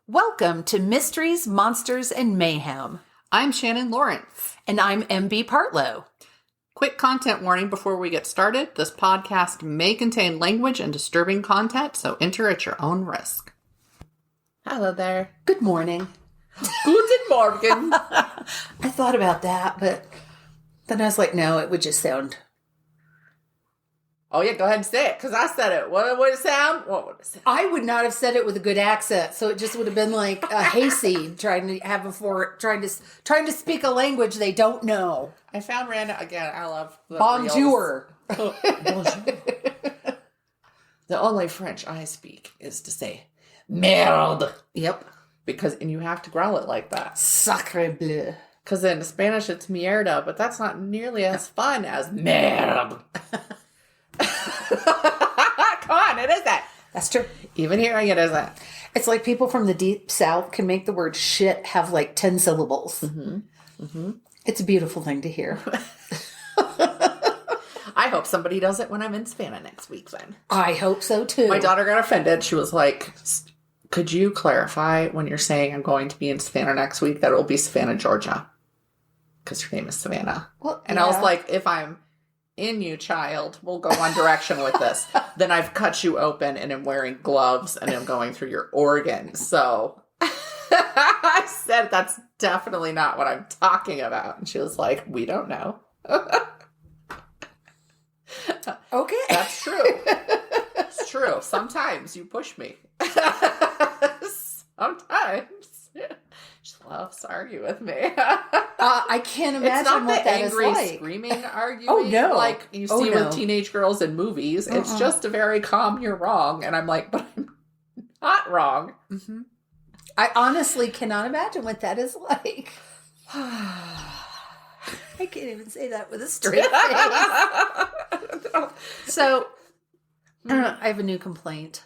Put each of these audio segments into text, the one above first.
Welcome to Mysteries, Monsters, and Mayhem. I'm Shannon Lawrence. And I'm MB Partlow. Quick content warning before we get started. This podcast may contain language and disturbing content, so enter at your own risk. Hello there. Good morning. Guten Morgen. I thought about that, but then I was like, no, it would just sound... Oh, yeah, go ahead and say it, because I said it. What would it sound? What would it sound? I would not have said it with a good accent, so it just would have been like a hayseed trying to speak a language they don't know. I found random, again, I love the Bonjour. Bonjour. The only French I speak is to say, merde. Yep. And you have to growl it like that. Sacre bleu. Because in Spanish it's mierda, but that's not nearly as fun as merde. Come on, it isn't. That's true. Even hearing it isn't. It's like people from the deep south can make the word shit have like 10 syllables. Mm-hmm. Mm-hmm. It's a beautiful thing to hear. I hope somebody does it when I'm in Savannah next week then. I hope so too. My daughter got offended. She was like, could you clarify when you're saying I'm going to be in Savannah next week that it will be Savannah, Georgia? Because your name is Savannah. Well, and I was like, if I'm in you, child, we'll go one direction with this. Then I've cut you open and am wearing gloves and am going through your organs. So I said, that's definitely not what I'm talking about. And she was like, we don't know. Okay. That's true. It's true. Sometimes you push me. Sometimes. She loves to argue with me. I can't imagine what that is like. It's not the angry, screaming arguing Oh, no. like you see with teenage girls in movies. It's just a very calm, you're wrong. And I'm like, but I'm not wrong. Mm-hmm. I honestly cannot imagine what that is like. I can't even say that with a straight face. So, I have a new complaint.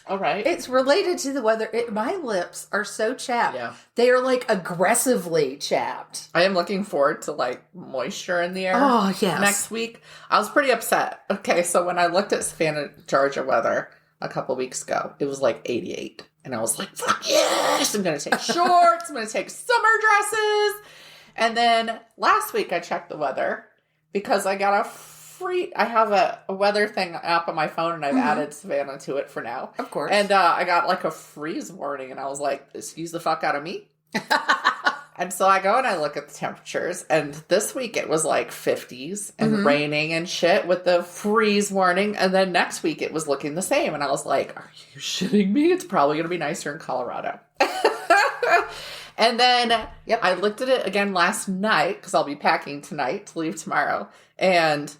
All right. It's related to the weather. My lips are so chapped. Yeah. They are like aggressively chapped. I am looking forward to like moisture in the air. Oh, yes. Next week. I was pretty upset. Okay, so when I looked at Savannah, Georgia weather a couple weeks ago, it was like 88. And I was like, fuck yes! I'm going to take shorts. I'm going to take summer dresses. And then last week I checked the weather because I got I have a weather thing app on my phone and I've added Savannah to it for now. Of course. And I got like a freeze warning and I was like, excuse the fuck out of me. And so I go and I look at the temperatures and this week it was like 50s and raining and shit with the freeze warning. And then next week it was looking the same. And I was like, are you shitting me? It's probably going to be nicer in Colorado. And then I looked at it again last night because I'll be packing tonight to leave tomorrow. And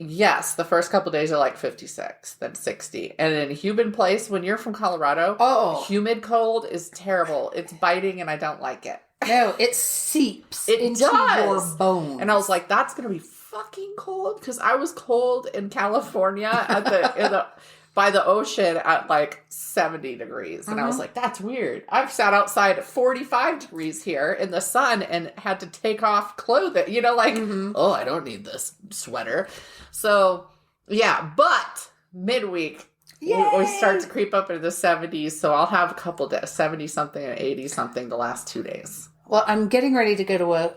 yes, the first couple days are like 56, then 60. And in a humid place, when you're from Colorado, humid cold is terrible. It's biting and I don't like it. No, it seeps into your bones. And I was like, that's going to be fucking cold. Because I was cold in California at by the ocean at like 70 degrees. And I was like, that's weird. I've sat outside at 45 degrees here in the sun and had to take off clothing. You know, like, oh, I don't need this sweater. So, yeah. But midweek, we start to creep up into the 70s. So I'll have a couple days, 70-something and 80-something the last 2 days. Well, I'm getting ready to go to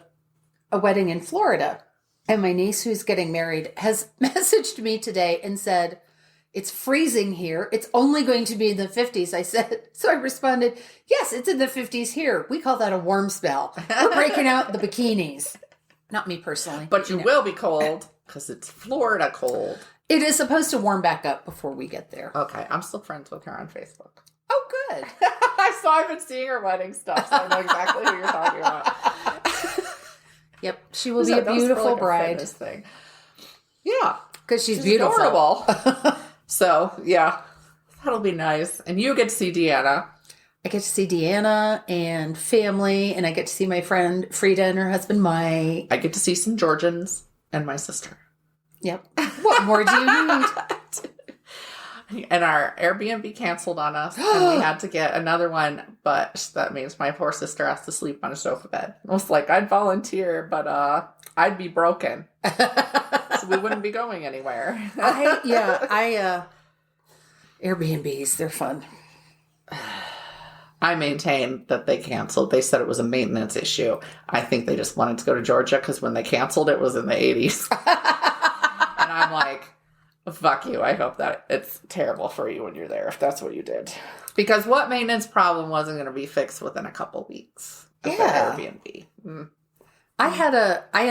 a wedding in Florida. And my niece who's getting married has messaged me today and said, it's freezing here. It's only going to be in the 50s. So I responded, yes, it's in the 50s here. We call that a warm spell. We're breaking out the bikinis. Not me personally. But you will be cold because it's Florida cold. It is supposed to warm back up before we get there. Okay. I'm still friends with her on Facebook. Oh, good. I've been seeing her wedding stuff, so I know exactly who you're talking about. Yep. She will be a beautiful bride. Thing. Yeah. Because she's beautiful. Adorable. So, yeah. That'll be nice. And you get to see Deanna. I get to see Deanna and family, and I get to see my friend Frida and her husband Mike. I get to see some Georgians and my sister. Yep. What more do you need? And our Airbnb canceled on us, and we had to get another one, but that means my poor sister has to sleep on a sofa bed. I was like, I'd volunteer, but I'd be broken. So we wouldn't be going anywhere. Airbnbs, they're fun. I maintain that they canceled. They said it was a maintenance issue. I think they just wanted to go to Georgia because when they canceled, it was in the 80s. And I'm like, fuck you. I hope that it's terrible for you when you're there if that's what you did. Because what maintenance problem wasn't going to be fixed within a couple weeks at the Airbnb? I had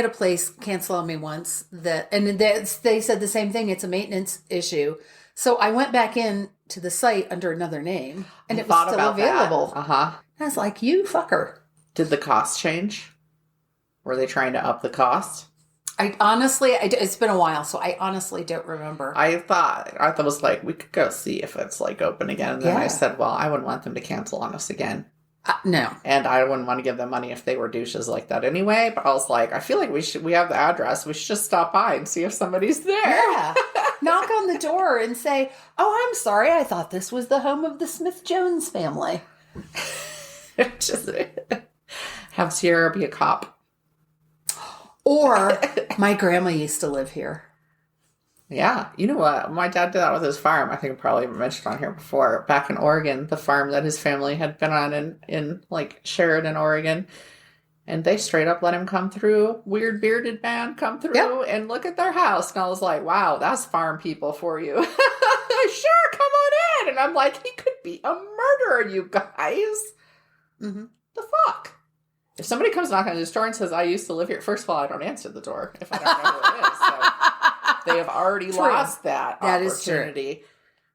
a place cancel on me once they said the same thing. It's a maintenance issue. So I went back in to the site under another name, and it was still available. I was like, you fucker. Did the cost change? Were they trying to up the cost? It's been a while, so I honestly don't remember. I thought it was like, we could go see if it's like open again. And then I said, well, I wouldn't want them to cancel on us again. No. And I wouldn't want to give them money if they were douches like that anyway. But I was like, I feel like we have the address. We should just stop by and see if somebody's there. Yeah. Knock on the door and say, oh, I'm sorry. I thought this was the home of the Smith-Jones family. Just have Sierra be a cop. Or my grandma used to live here. Yeah. You know what? My dad did that with his farm. I think I probably mentioned on here before. Back in Oregon, the farm that his family had been on in like Sheridan, Oregon. And they straight up let him come through. Weird bearded man come through and look at their house. And I was like, wow, that's farm people for you. Sure, come on in. And I'm like, he could be a murderer, you guys. Mm-hmm. The fuck? If somebody comes knocking on this door and says, I used to live here, first of all, I don't answer the door if I don't know who it is. So they have already lost that opportunity. Is true.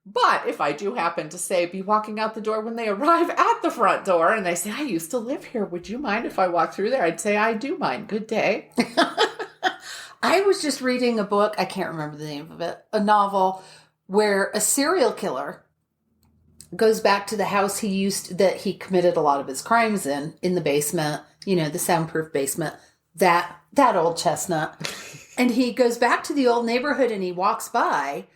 But if I do happen to say, be walking out the door when they arrive at the front door and they say, I used to live here. Would you mind if I walk through there? I'd say, I do mind. Good day. I was just reading a book. I can't remember the name of it. A novel where a serial killer goes back to the house that he committed a lot of his crimes in the basement, the soundproof basement, that old chestnut. And he goes back to the old neighborhood and he walks by,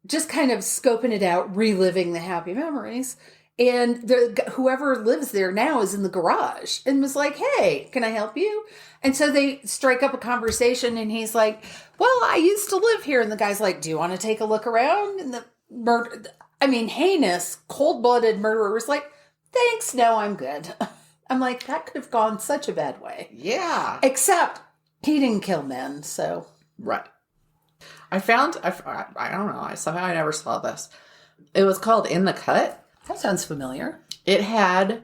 just kind of scoping it out, reliving the happy memories. And whoever lives there now is in the garage and was like, hey, can I help you? And so they strike up a conversation and he's like, well, I used to live here. And the guy's like, do you want to take a look around? And heinous, cold-blooded murderer was like, thanks, no, I'm good. I'm like, that could have gone such a bad way. Yeah. Except he didn't kill men, so. Right. I don't know, somehow I never saw this. It was called In the Cut. That sounds familiar. It had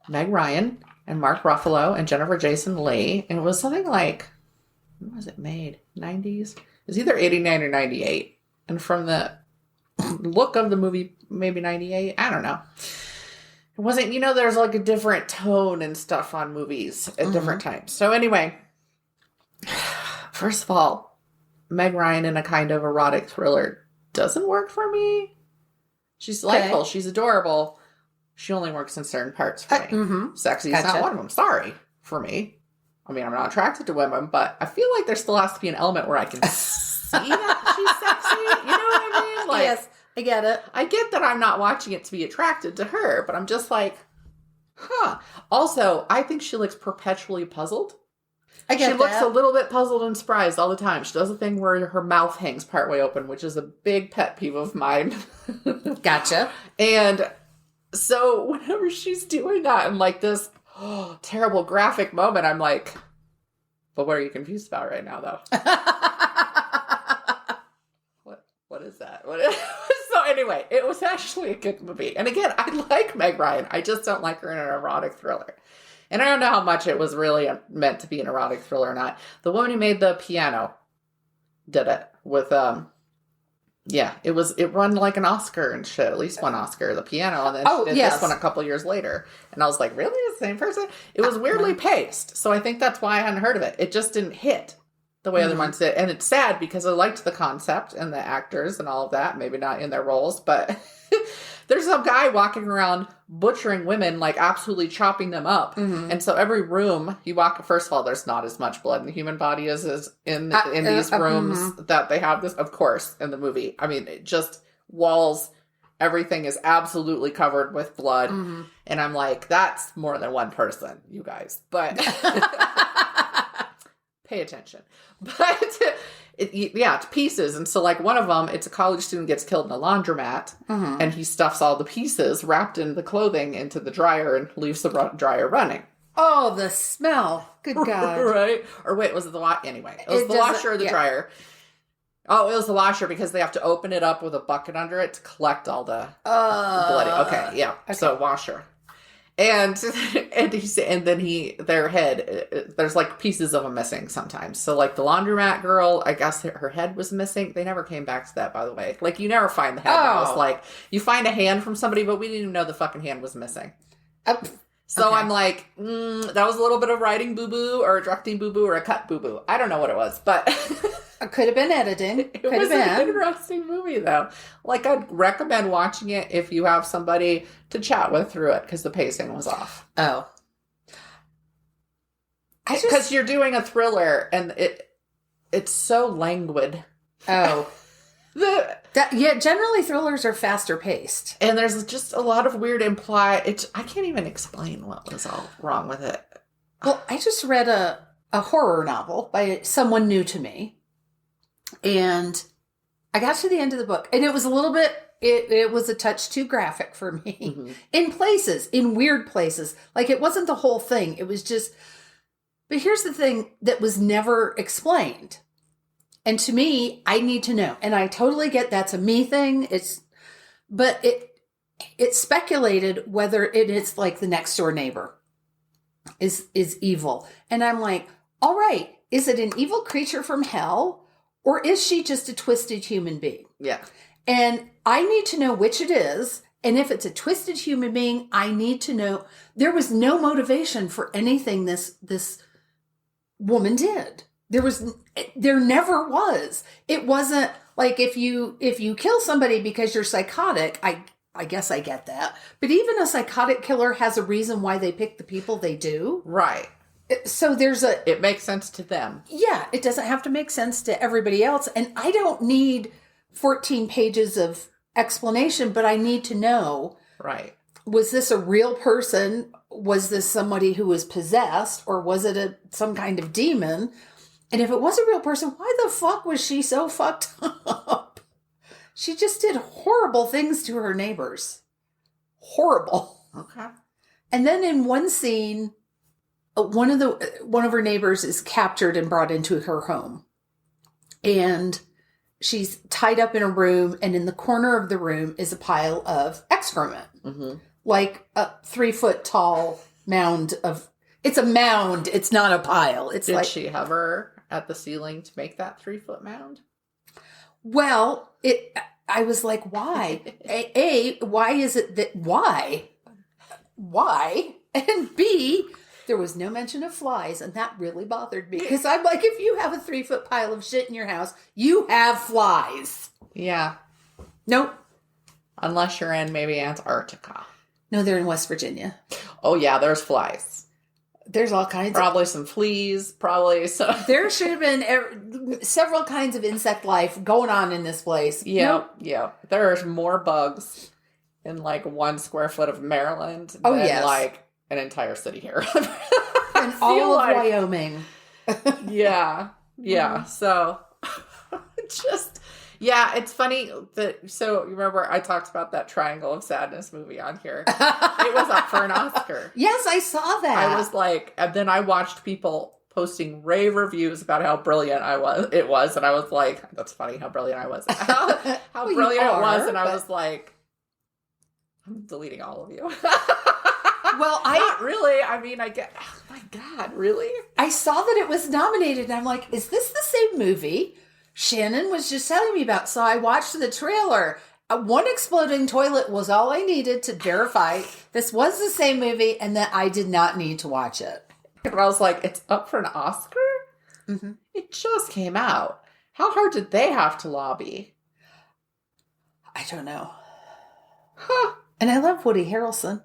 Meg Ryan and Mark Ruffalo and Jennifer Jason Leigh. And it was something like, when was it made? 90s? It was either 89 or 98. And from the look of the movie, maybe 98. I don't know. It wasn't, there's like a different tone and stuff on movies at different times. So anyway, first of all, Meg Ryan in a kind of erotic thriller doesn't work for me. She's delightful. Okay. She's adorable. She only works in certain parts for me. Mm-hmm. Sexy is not one of them. Sorry for me. I mean, I'm not attracted to women, but I feel like there still has to be an element where I can see that she's sexy. You know what I mean? Like, yes, I get it. I get that I'm not watching it to be attracted to her, but I'm just like, huh. Also, I think she looks perpetually puzzled. She looks a little bit puzzled and surprised all the time. She does a thing where her mouth hangs partway open, which is a big pet peeve of mine. Gotcha. And so whenever she's doing that in like this terrible graphic moment, I'm like, but what are you confused about right now, though? What is that? So anyway, it was actually a good movie. And again, I like Meg Ryan. I just don't like her in an erotic thriller. And I don't know how much it was really meant to be an erotic thriller or not. The woman who made The Piano did it with, it won like an Oscar and shit, at least one Oscar, The Piano. And then she did this one a couple years later. And I was like, really? The same person? It was weirdly paced. So I think that's why I hadn't heard of it. It just didn't hit the way other ones did. And it's sad because I liked the concept and the actors and all of that. Maybe not in their roles, but there's some guy walking around butchering women, like absolutely chopping them up. Mm-hmm. And so every room you walk, first of all, there's not as much blood in the human body as is in these rooms that they have this, of course, in the movie. I mean, it just walls, everything is absolutely covered with blood. Mm-hmm. And I'm like, that's more than one person, you guys. But pay attention. But to pieces. And so, like, one of them, it's a college student gets killed in a laundromat, and he stuffs all the pieces wrapped in the clothing into the dryer and leaves the dryer running. Oh, the smell. Good God. Right? Or wait, was it the washer? Anyway, it was the washer or the dryer. Oh, it was the washer because they have to open it up with a bucket under it to collect all the bloody. Okay, yeah. Okay. So washer. And then their head, there's like pieces of them missing sometimes. So like the laundromat girl, I guess her head was missing. They never came back to that, by the way. Like you never find the head. Oh. It was like you find a hand from somebody, but we didn't even know the fucking hand was missing. So okay. I'm like, that was a little bit of writing boo-boo or a directing boo-boo or a cut boo-boo. I don't know what it was, but... It could have been editing. It was an interesting movie, though. Like, I'd recommend watching it if you have somebody to chat with through it, because the pacing was off. Oh. Because you're doing a thriller, and it's so languid. Oh. Generally thrillers are faster paced. And there's just a lot of weird I can't even explain what was all wrong with it. Well, I just read a horror novel by someone new to me. And I got to the end of the book, and it was a little bit, it was a touch too graphic for me in weird places. Like it wasn't the whole thing. It was just, but here's the thing that was never explained. And to me, I need to know. And I totally get that's a me thing. But it speculated whether it is like the next door neighbor is evil. And I'm like, all right, is it an evil creature from hell? Or is she just a twisted human being? Yeah. And I need to know which it is. And if it's a twisted human being, I need to know there was no motivation for anything this woman did. There never was. It wasn't like if you kill somebody because you're psychotic, I guess I get that. But even a psychotic killer has a reason why they pick the people they do. Right. So it makes sense to them. Yeah, it doesn't have to make sense to everybody else. And I don't need 14 pages of explanation, but I need to know. Right. Was this a real person? Was this somebody who was possessed? Or was it some kind of demon? And if it was a real person, why the fuck was she so fucked up? She just did horrible things to her neighbors. Horrible. Okay. And then in one scene... One of her neighbors is captured and brought into her home. And she's tied up in a room, and in the corner of the room is a pile of excrement. Mm-hmm. Like a 3-foot tall mound of... It's a mound. It's not a pile. Did she hover at the ceiling to make that 3-foot mound? Well, I was like, why? Why is it that... Why? And B... There was no mention of flies, and that really bothered me. Because I'm like, if you have a 3-foot pile of shit in your house, you have flies. Yeah. Nope. Unless you're in maybe Antarctica. No, they're in West Virginia. Oh, yeah, there's flies. There's all kinds Probably some fleas, probably some... There should have been several kinds of insect life going on in this place. Yeah, nope. Yeah. There's more bugs in like 1 square foot of Maryland than like... an entire city here. And all of Wyoming. Yeah. So it's funny that, so you remember I talked about that Triangle of Sadness movie on here. It was up for an Oscar. Yes, I saw that. I was like, and then I watched people posting rave reviews about how brilliant it was. And I was like, that's funny how brilliant I was. How brilliant it was. And I was like, I'm deleting all of you. Well, not really. I mean, oh my God, really? I saw that it was nominated, and I'm like, is this the same movie Shannon was just telling me about? So I watched the trailer. One exploding toilet was all I needed to verify this was the same movie, and that I did not need to watch it. And I was like, it's up for an Oscar? Mm-hmm. It just came out. How hard did they have to lobby? I don't know. Huh. And I love Woody Harrelson.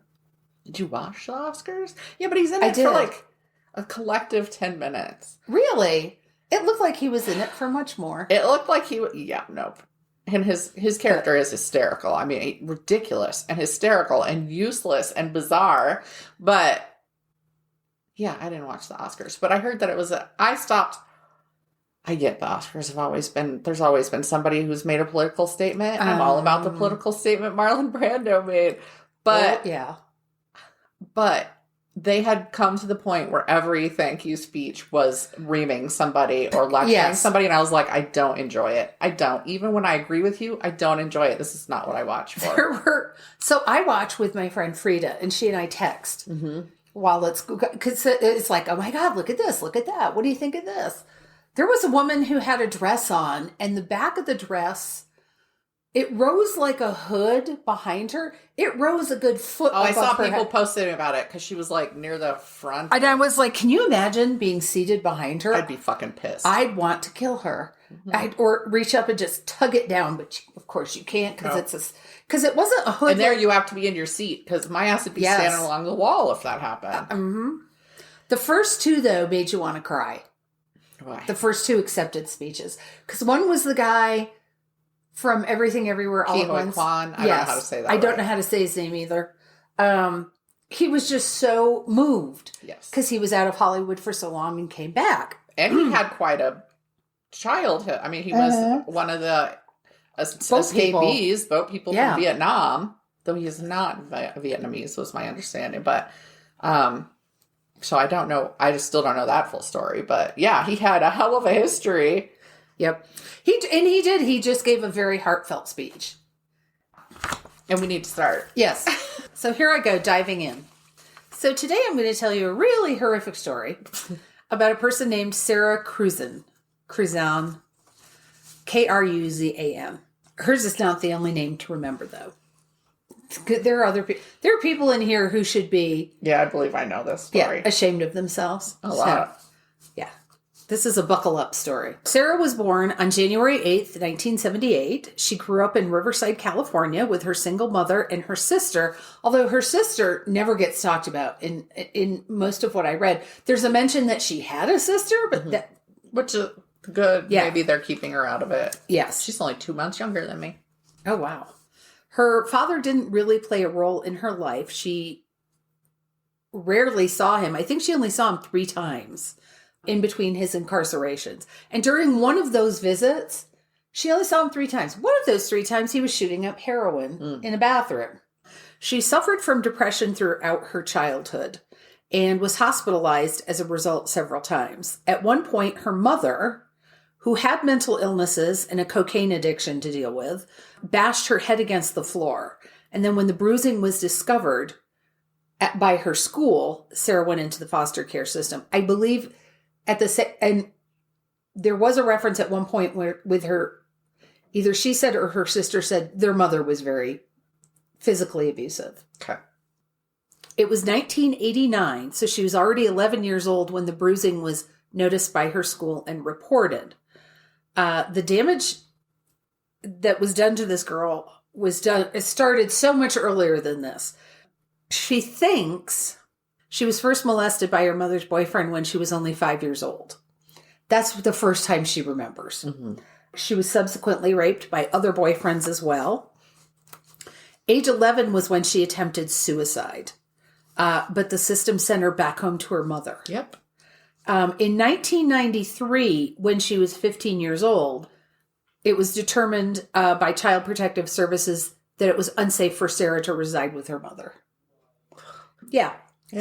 Did you watch the Oscars? Yeah, but he's in it for like a collective 10 minutes. Really? It looked like he was in it for much more. It looked like nope. And his character is hysterical. I mean, ridiculous and hysterical and useless and bizarre. But yeah, I didn't watch the Oscars. But I heard that it was I stopped. I get the Oscars have always been, there's always been somebody who's made a political statement. I'm all about the political statement Marlon Brando made. But, yeah. But they had come to the point where every thank you speech was reaming somebody or lecturing somebody. And I was like, I don't enjoy it. I don't. Even when I agree with you, I don't enjoy it. This is not what I watch for. So I watch with my friend Frida, and she and I text while because it's like, oh my God, look at this, look at that. What do you think of this? There was a woman who had a dress on, and the back of the dress, it rose like a hood behind her. It rose a good foot. Oh, I saw people posting about it because she was like near the front. And I was like, can you imagine being seated behind her? I'd be fucking pissed. I'd want to kill her. Or reach up and just tug it down. But of course you can't because it wasn't a hood. And there you have to be in your seat because my ass would be standing along the wall if that happened. The first two, though, made you want to cry. Why? The first two accepted speeches. Because one was the guy from Everything Everywhere All at Once. Kwan. I don't know how to say that. I don't know how to say his name either. He was just so moved. Yes. Because he was out of Hollywood for so long and came back. And he had quite a childhood. I mean, he was one of the escapees, boat people from Vietnam. Though he is not Vietnamese, was my understanding. But, so I don't know. I just still don't know that full story. But yeah, he had a hell of a history. Yep. He did. He just gave a very heartfelt speech. And we need to start. Yes. So here I go, diving in. So today I'm going to tell you a really horrific story about a person named Sara Kruzan. Kruzan. Kruzan. Hers is not the only name to remember, though. There are people in here who should be... Yeah, I believe I know this story. Yeah, ashamed of themselves. A lot. Yeah. This is a buckle up story. Sara was born on January 8th, 1978. She grew up in Riverside, California with her single mother and her sister, although her sister never gets talked about in most of what I read. There's a mention that she had a sister, but which is good. Yeah. Maybe they're keeping her out of it. Yes. She's only 2 months younger than me. Oh, wow. Her father didn't really play a role in her life. She rarely saw him. I think she only saw him 3 times in between his incarcerations. And during one of those visits, she only saw him 3 times. One of those 3 times, he was shooting up heroin in a bathroom. She suffered from depression throughout her childhood and was hospitalized as a result several times. At one point, her mother, who had mental illnesses and a cocaine addiction to deal with, bashed her head against the floor. And then when the bruising was discovered by her school, Sara went into the foster care system. I believe and there was a reference at one point where with her, either she said or her sister said their mother was very physically abusive. Okay. It was 1989, so she was already 11 years old when the bruising was noticed by her school and reported. The damage that was done to this girl it started so much earlier than this. She thinks she was first molested by her mother's boyfriend when she was only 5 years old. That's the first time she remembers. Mm-hmm. She was subsequently raped by other boyfriends as well. Age 11 was when she attempted suicide. But the system sent her back home to her mother. Yep. In 1993, when she was 15 years old, it was determined by Child Protective Services that it was unsafe for Sara to reside with her mother. Yeah.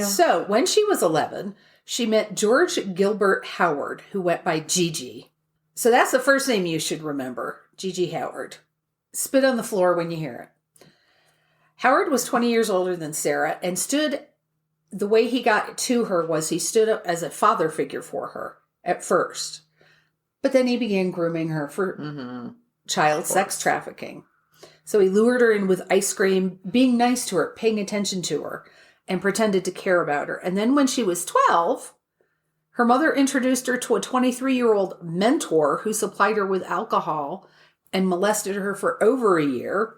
So when she was 11, she met George Gilbert Howard, who went by Gigi. So that's the first name you should remember, Gigi Howard. Spit on the floor when you hear it. Howard was 20 years older than Sara and the way he got to her was he stood up as a father figure for her at first. But then he began grooming her for child sex trafficking. So he lured her in with ice cream, being nice to her, paying attention to her, and pretended to care about her. And then when she was 12, her mother introduced her to a 23-year-old mentor who supplied her with alcohol and molested her for over a year.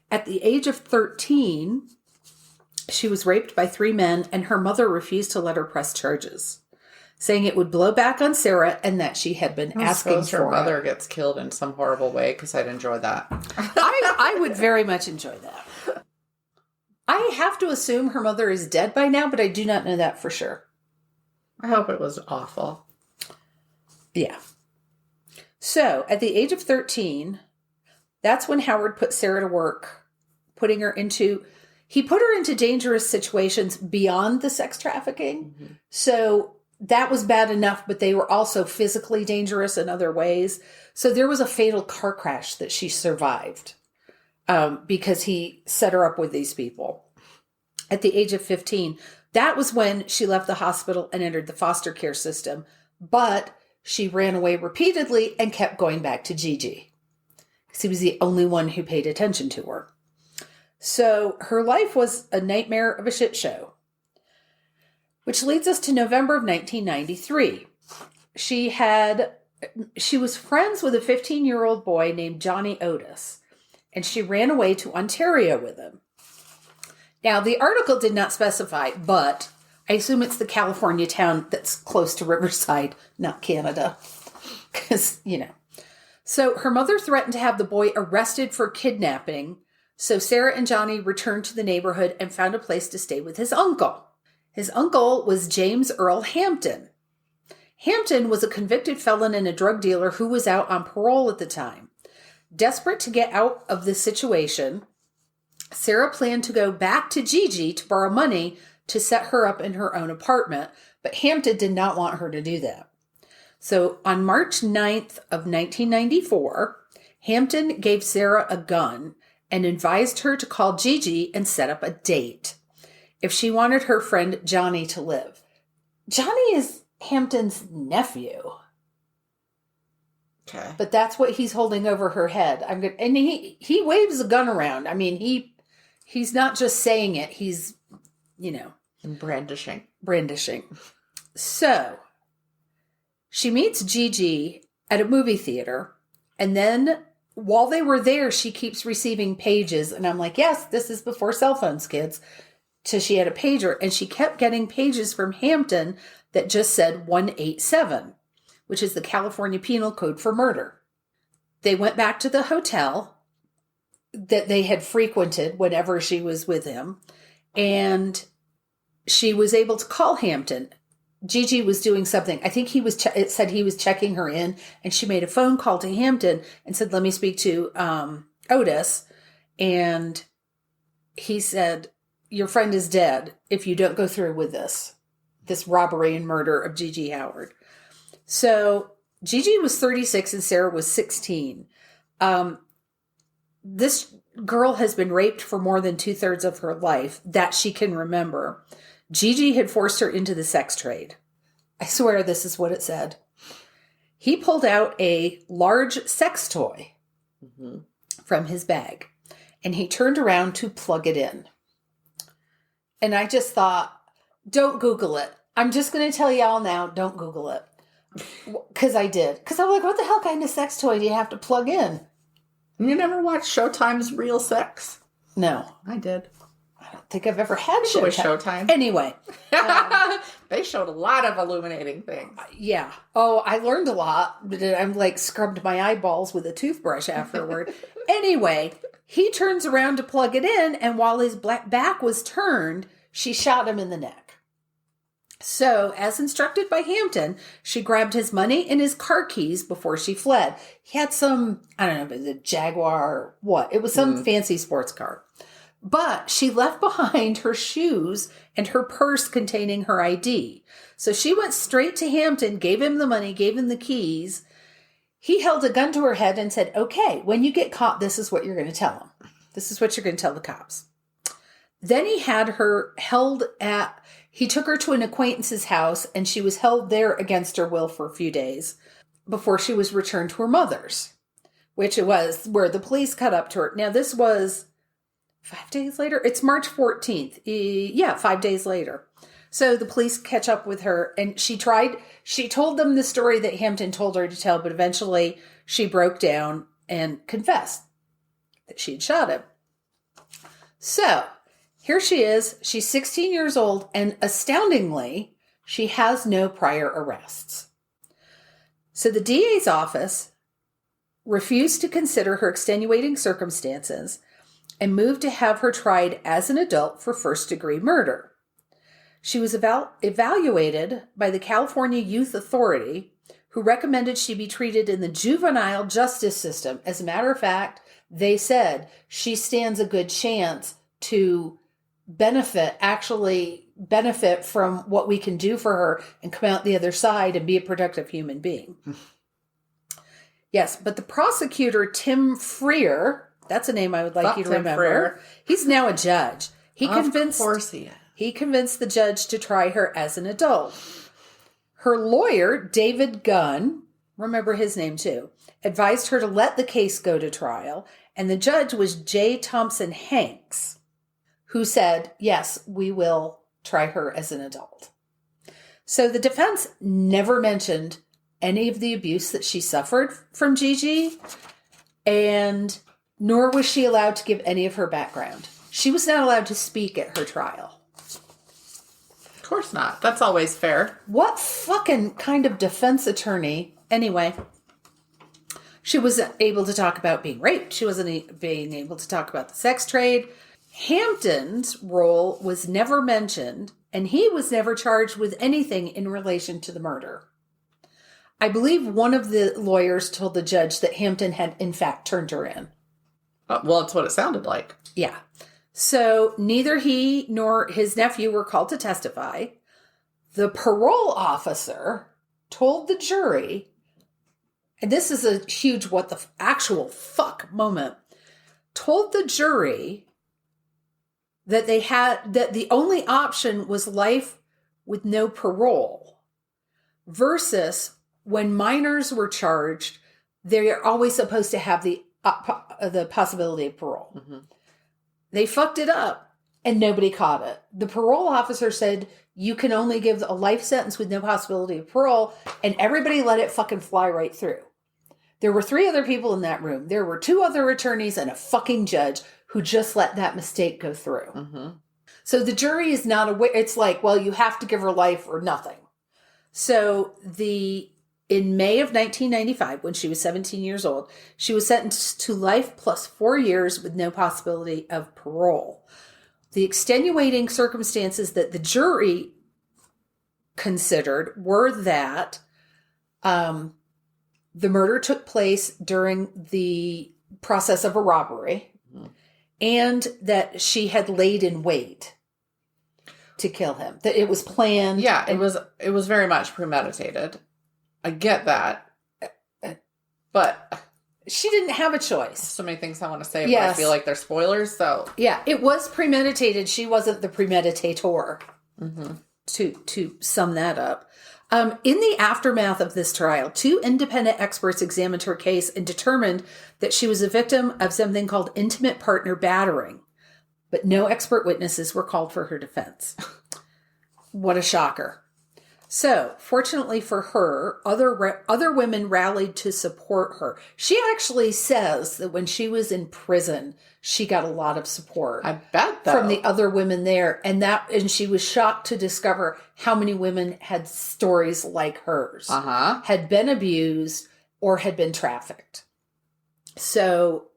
At the age of 13, she was raped by 3 men, and her mother refused to let her press charges, saying it would blow back on Sara and that she had been asking for her mother gets killed in some horrible way because I'd enjoy that. I would very much enjoy that. I have to assume her mother is dead by now, but I do not know that for sure. I hope it was awful. Yeah. So at the age of 13, that's when Howard put Sara to work, he put her into dangerous situations beyond the sex trafficking. Mm-hmm. So that was bad enough, but they were also physically dangerous in other ways. So there was a fatal car crash that she survived because he set her up with these people. At the age of 15, that was when she left the hospital and entered the foster care system. But she ran away repeatedly and kept going back to Gigi because he was the only one who paid attention to her. So her life was a nightmare of a shit show. Which leads us to November of 1993. She was friends with a 15-year-old boy named Johnny Otis, and she ran away to Ontario with him. Now, the article did not specify, but I assume it's the California town that's close to Riverside, not Canada. Because, So her mother threatened to have the boy arrested for kidnapping, so Sara and Johnny returned to the neighborhood and found a place to stay with his uncle. His uncle was James Earl Hampton. Hampton was a convicted felon and a drug dealer who was out on parole at the time. Desperate to get out of this situation, Sara planned to go back to Gigi to borrow money to set her up in her own apartment, but Hampton did not want her to do that. So on March 9th of 1994, Hampton gave Sara a gun and advised her to call Gigi and set up a date if she wanted her friend Johnny to live. Johnny is Hampton's nephew. Okay. But that's what he's holding over her head. And he waves a gun around. I mean, he's not just saying it. He's, brandishing. So she meets Gigi at a movie theater, and then while they were there, she keeps receiving pages. And I'm like, yes, this is before cell phones, kids. So she had a pager, and she kept getting pages from Hampton that just said 187, which is the California Penal Code for murder. They went back to the hotel that they had frequented whenever she was with him, and she was able to call Hampton. Gigi was doing something. I think it said he was checking her in, and she made a phone call to Hampton and said, let me speak to Otis. And he said, your friend is dead if you don't go through with this robbery and murder of Gigi Howard. So Gigi was 36 and Sara was 16. This girl has been raped for more than 2/3 of her life that she can remember. Gigi had forced her into the sex trade. I swear this is what it said. He pulled out a large sex toy from his bag, and he turned around to plug it in. And I just thought, don't Google it. I'm just going to tell y'all now, don't Google it. Because I did. Because I'm like, what the hell kind of sex toy do you have to plug in? You never watched Showtime's Real Sex? No. I did. I don't think I've ever had Showtime. It was Showtime. Anyway. They showed a lot of illuminating things. Yeah. Oh, I learned a lot. But I'm like scrubbed my eyeballs with a toothbrush afterward. Anyway, he turns around to plug it in, and while his back was turned, she shot him in the neck. So, as instructed by Hampton, she grabbed his money and his car keys before she fled. He had some, I don't know if it was a Jaguar or what. It was some fancy sports car. But she left behind her shoes and her purse containing her ID. So she went straight to Hampton, gave him the money, gave him the keys. He held a gun to her head and said, okay, when you get caught, this is what you're going to tell them. This is what you're going to tell the cops. Then he had her he took her to an acquaintance's house, and she was held there against her will for a few days before she was returned to her mother's, which it was where the police caught up to her. Now, this was 5 days later. It's March 14th. 5 days later. So the police catch up with her, and she told them the story that Hampton told her to tell, but eventually she broke down and confessed that she had shot him. So here she is. She's 16 years old, and astoundingly, she has no prior arrests. So the DA's office refused to consider her extenuating circumstances and moved to have her tried as an adult for first-degree murder. She was evaluated by the California Youth Authority, who recommended she be treated in the juvenile justice system. As a matter of fact, they said she stands a good chance to benefit from what we can do for her and come out the other side and be a productive human being. Yes, but the prosecutor, Tim Freer, that's a name I would like you to remember. Freer. He's now a judge. Of course he is. He convinced the judge to try her as an adult. Her lawyer, David Gunn, remember his name too, advised her to let the case go to trial, and the judge was J. Thompson Hanks, who said, yes, we will try her as an adult. So the defense never mentioned any of the abuse that she suffered from Gigi, and nor was she allowed to give any of her background. She was not allowed to speak at her trial. Of course not. That's always fair. What fucking kind of defense attorney? Anyway, she wasn't able to talk about being raped. She wasn't being able to talk about the sex trade. Hampton's role was never mentioned, and he was never charged with anything in relation to the murder. I believe one of the lawyers told the judge that Hampton had, in fact, turned her in. Well, that's what it sounded like. Yeah. So neither he nor his nephew were called to testify. The parole officer told the jury, and this is a huge what the actual fuck moment, told the jury that that the only option was life with no parole, versus when minors were charged, they're always supposed to have the possibility of parole. Mm-hmm. They fucked it up and nobody caught it. The parole officer said you can only give a life sentence with no possibility of parole, and everybody let it fucking fly right through. There were 3 other people in that room. There were 2 other attorneys and a fucking judge who just let that mistake go through. Mm-hmm. So the jury is not aware. It's like, well, you have to give her life or nothing. So in May of 1995, when she was 17 years old, she was sentenced to life plus 4 years with no possibility of parole. The extenuating circumstances that the jury considered were that the murder took place during the process of a robbery, and that she had laid in wait to kill him. That it was planned. Yeah, it was very much premeditated. I get that. But she didn't have a choice. So many things I want to say, but I feel like they're spoilers, so. Yeah, it was premeditated. She wasn't the premeditator, to sum that up. In the aftermath of this trial, 2 independent experts examined her case and determined that she was a victim of something called intimate partner battering, but no expert witnesses were called for her defense. What a shocker. So, fortunately for her, other women rallied to support her. She actually says that when she was in prison, she got a lot of support. I bet, though. From the other women there. And she was shocked to discover how many women had stories like hers. Had been abused or had been trafficked. So,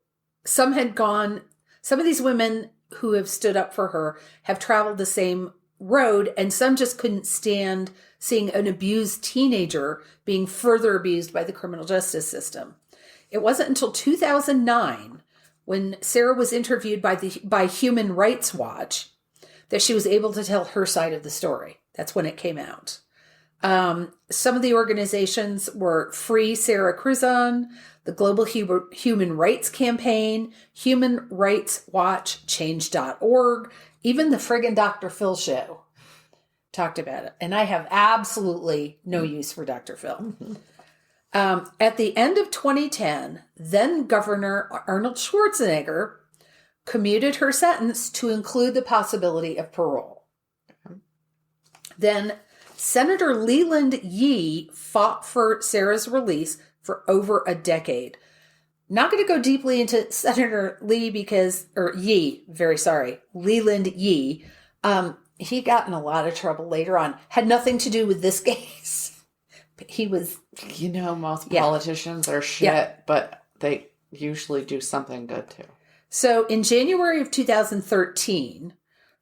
some of these women who have stood up for her have traveled the same road, and some just couldn't stand seeing an abused teenager being further abused by the criminal justice system. It wasn't until 2009, when Sara was interviewed by Human Rights Watch, that she was able to tell her side of the story. That's when it came out. Some of the organizations were Free Sara Kruzan, the Global Human Rights Campaign, Human Rights Watch, Change.org, even the friggin' Dr. Phil show talked about it. And I have absolutely no use for Dr. Phil. At the end of 2010, then Governor Arnold Schwarzenegger commuted her sentence to include the possibility of parole. Then Senator Leland Yee fought for Sara's release for over a decade. Not going to go deeply into Senator Leland Yee. He got in a lot of trouble later on. Had nothing to do with this case. He was... most politicians are shit, but they usually do something good too. So in January of 2013,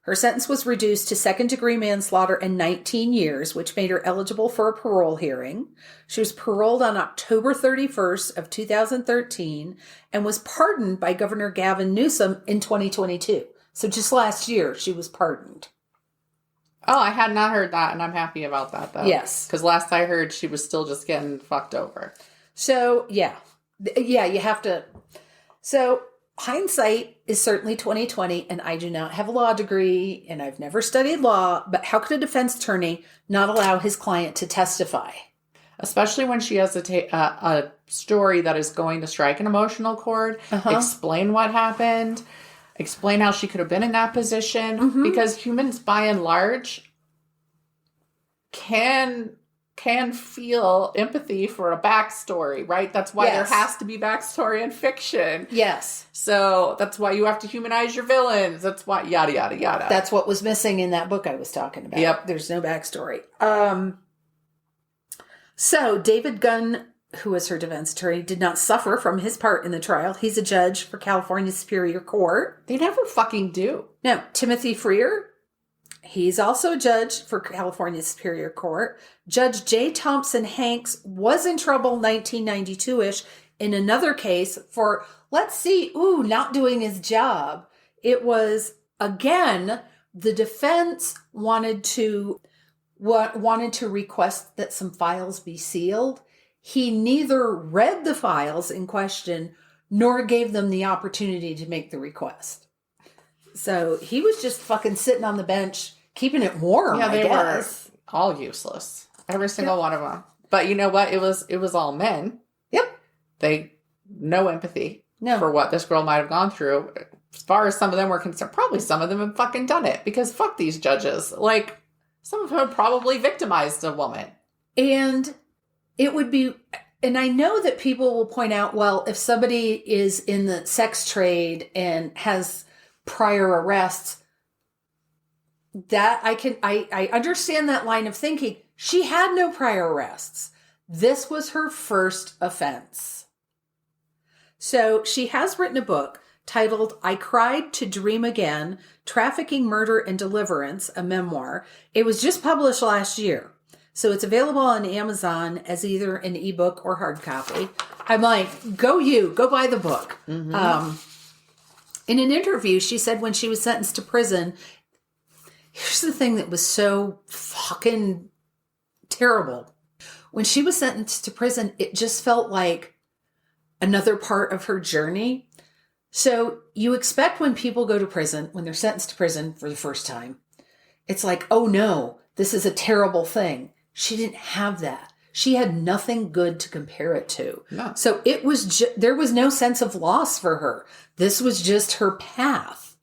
Her sentence was reduced to second-degree manslaughter and 19 years, which made her eligible for a parole hearing. She was paroled on October 31st of 2013 and was pardoned by Governor Gavin Newsom in 2022. So just last year, she was pardoned. Oh, I had not heard that, and I'm happy about that, though. Yes. Because last I heard, she was still just getting fucked over. So, yeah. Yeah, you have to... So... Hindsight is certainly 2020, and I do not have a law degree, and I've never studied law, but how could a defense attorney not allow his client to testify? Especially when she has a story that is going to strike an emotional chord, explain what happened, explain how she could have been in that position, because humans, by and large, can feel empathy for a backstory, right? That's why there has to be backstory in fiction. Yes. So that's why you have to humanize your villains. That's why yada, yada, yada. That's what was missing in that book I was talking about. Yep. There's no backstory. So David Gunn, who was her defense attorney, did not suffer from his part in the trial. He's a judge for California Superior Court. They never fucking do. No, Timothy Freer. He's also a judge for California Superior Court. Judge J. Thompson Hanks was in trouble 1992-ish in another case for, not doing his job. It was, again, the defense wanted to request that some files be sealed. He neither read the files in question nor gave them the opportunity to make the request. So he was just fucking sitting on the bench, keeping it warm. Yeah, they were all useless. Every single one of them. But you know what? It was all men. Yep. No empathy for what this girl might have gone through. As far as some of them were concerned, probably some of them have fucking done it because fuck these judges. Like, some of them have probably victimized a woman. And it would be, and I know that people will point out, well, if somebody is in the sex trade and has prior arrests, that I understand that line of thinking. She had no prior arrests. This was her first offense. So she has written a book titled I Cried to Dream Again, Trafficking, Murder, and Deliverance, a memoir. It was just published last year. So it's available on Amazon as either an ebook or hard copy. I'm like, go buy the book. Mm-hmm. In an interview, she said when she was sentenced to prison, here's the thing that was so fucking terrible. When she was sentenced to prison, it just felt like another part of her journey. So you expect when people go to prison, when they're sentenced to prison for the first time, it's like, oh no, this is a terrible thing. She didn't have that. She had nothing good to compare it to. No. So it was there was no sense of loss for her. This was just her path.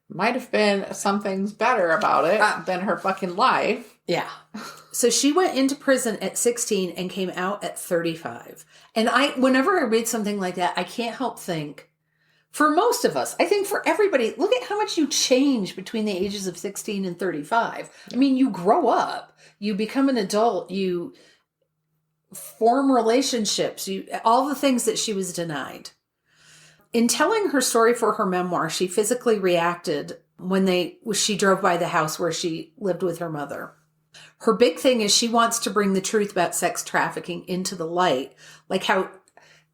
Might have been some things better about it than her fucking life. Yeah. So she went into prison at 16 and came out at 35. And whenever I read something like that, I can't help think, for most of us, I think for everybody, look at how much you change between the ages of 16 and 35. I mean, you grow up, you become an adult, you form relationships, all the things that she was denied. In telling her story for her memoir, she physically reacted when she drove by the house where she lived with her mother. Her big thing is she wants to bring the truth about sex trafficking into the light. Like how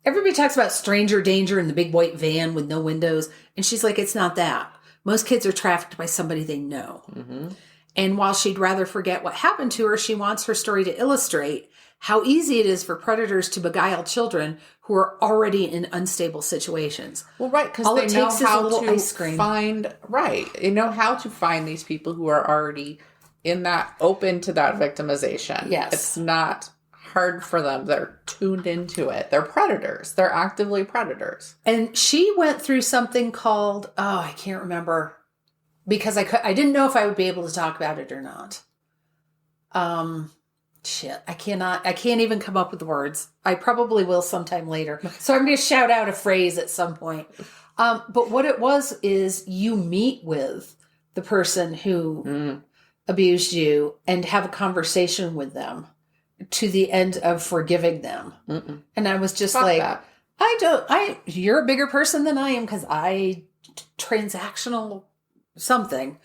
everybody talks about stranger danger in the big white van with no windows. And she's like, it's not that. Most kids are trafficked by somebody they know. Mm-hmm. And while she'd rather forget what happened to her, she wants her story to illustrate how easy it is for predators to beguile children who are already in unstable situations. Well, right, because they know how to find, right. They know how to find these people who are already open to that victimization. Yes. It's not hard for them. They're tuned into it. They're predators. They're actively predators. And she went through something called, I can't remember, because I didn't know if I would be able to talk about it or not. I can't even come up with the words. I probably will sometime later. So I'm going to shout out a phrase at some point. But what it was is you meet with the person who abused you and have a conversation with them to the end of forgiving them. Mm-mm. And I was just Fuck like, that. you're a bigger person than I am because transactional something.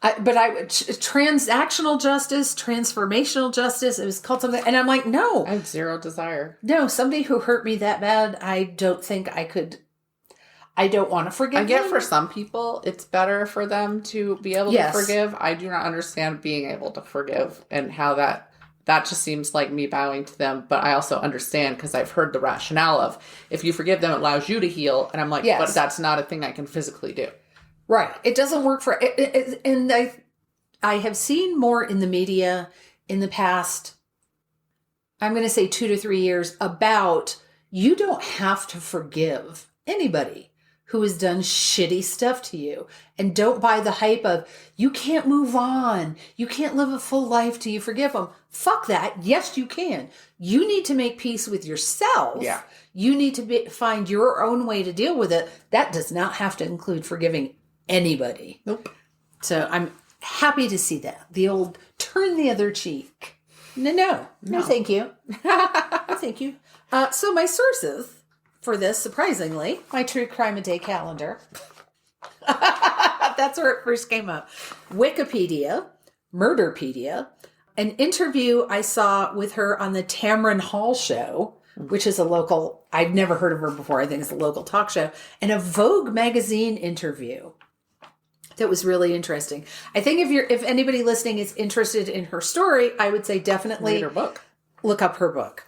Transactional justice, transformational justice, it was called something. And I'm like, no. I have zero desire. No, somebody who hurt me that bad, I don't think I could. I don't want to forgive I get them. for some people, it's better for them to be able to forgive. I do not understand being able to forgive and how that just seems like me bowing to them. But I also understand because I've heard the rationale of if you forgive them, it allows you to heal. And I'm like, but that's not a thing I can physically do. Right. It doesn't work for it. And I have seen more in the media in the past, I'm going to say 2 to 3 years, about you don't have to forgive anybody who has done shitty stuff to you. And don't buy the hype of, you can't move on. You can't live a full life till you forgive them. Fuck that. Yes, you can. You need to make peace with yourself. Yeah. You need to find your own way to deal with it. That does not have to include forgiving anybody. Nope. So I'm happy to see that. The old turn the other cheek. No, thank you. No, thank you. So my sources for this, surprisingly, my True Crime a Day calendar. That's where it first came up. Wikipedia, Murderpedia, an interview I saw with her on the Tamron Hall show, which is a local, I'd never heard of her before. I think it's a local talk show, and a Vogue magazine interview. That was really interesting. I think if anybody listening is interested in her story, I would say definitely read her book. Look up her book.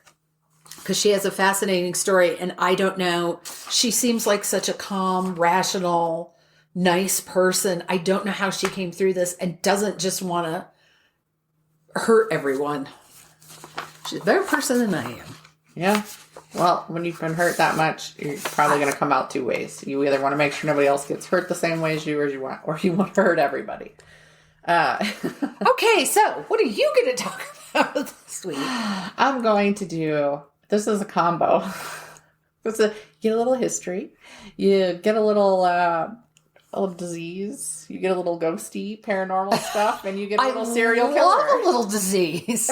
Because she has a fascinating story, and I don't know, she seems like such a calm, rational, nice person. I don't know how she came through this and doesn't just want to hurt everyone. She's a better person than I am. Yeah. Well, when you've been hurt that much, you're probably going to come out 2 ways. You either want to make sure nobody else gets hurt the same way as you, or you want to hurt everybody. Okay, so what are you going to talk about this week? I'm going to do, this is a combo. You get a little history. You get a little disease. You get a little ghosty, paranormal stuff, and you get a little serial killer. I love a little disease.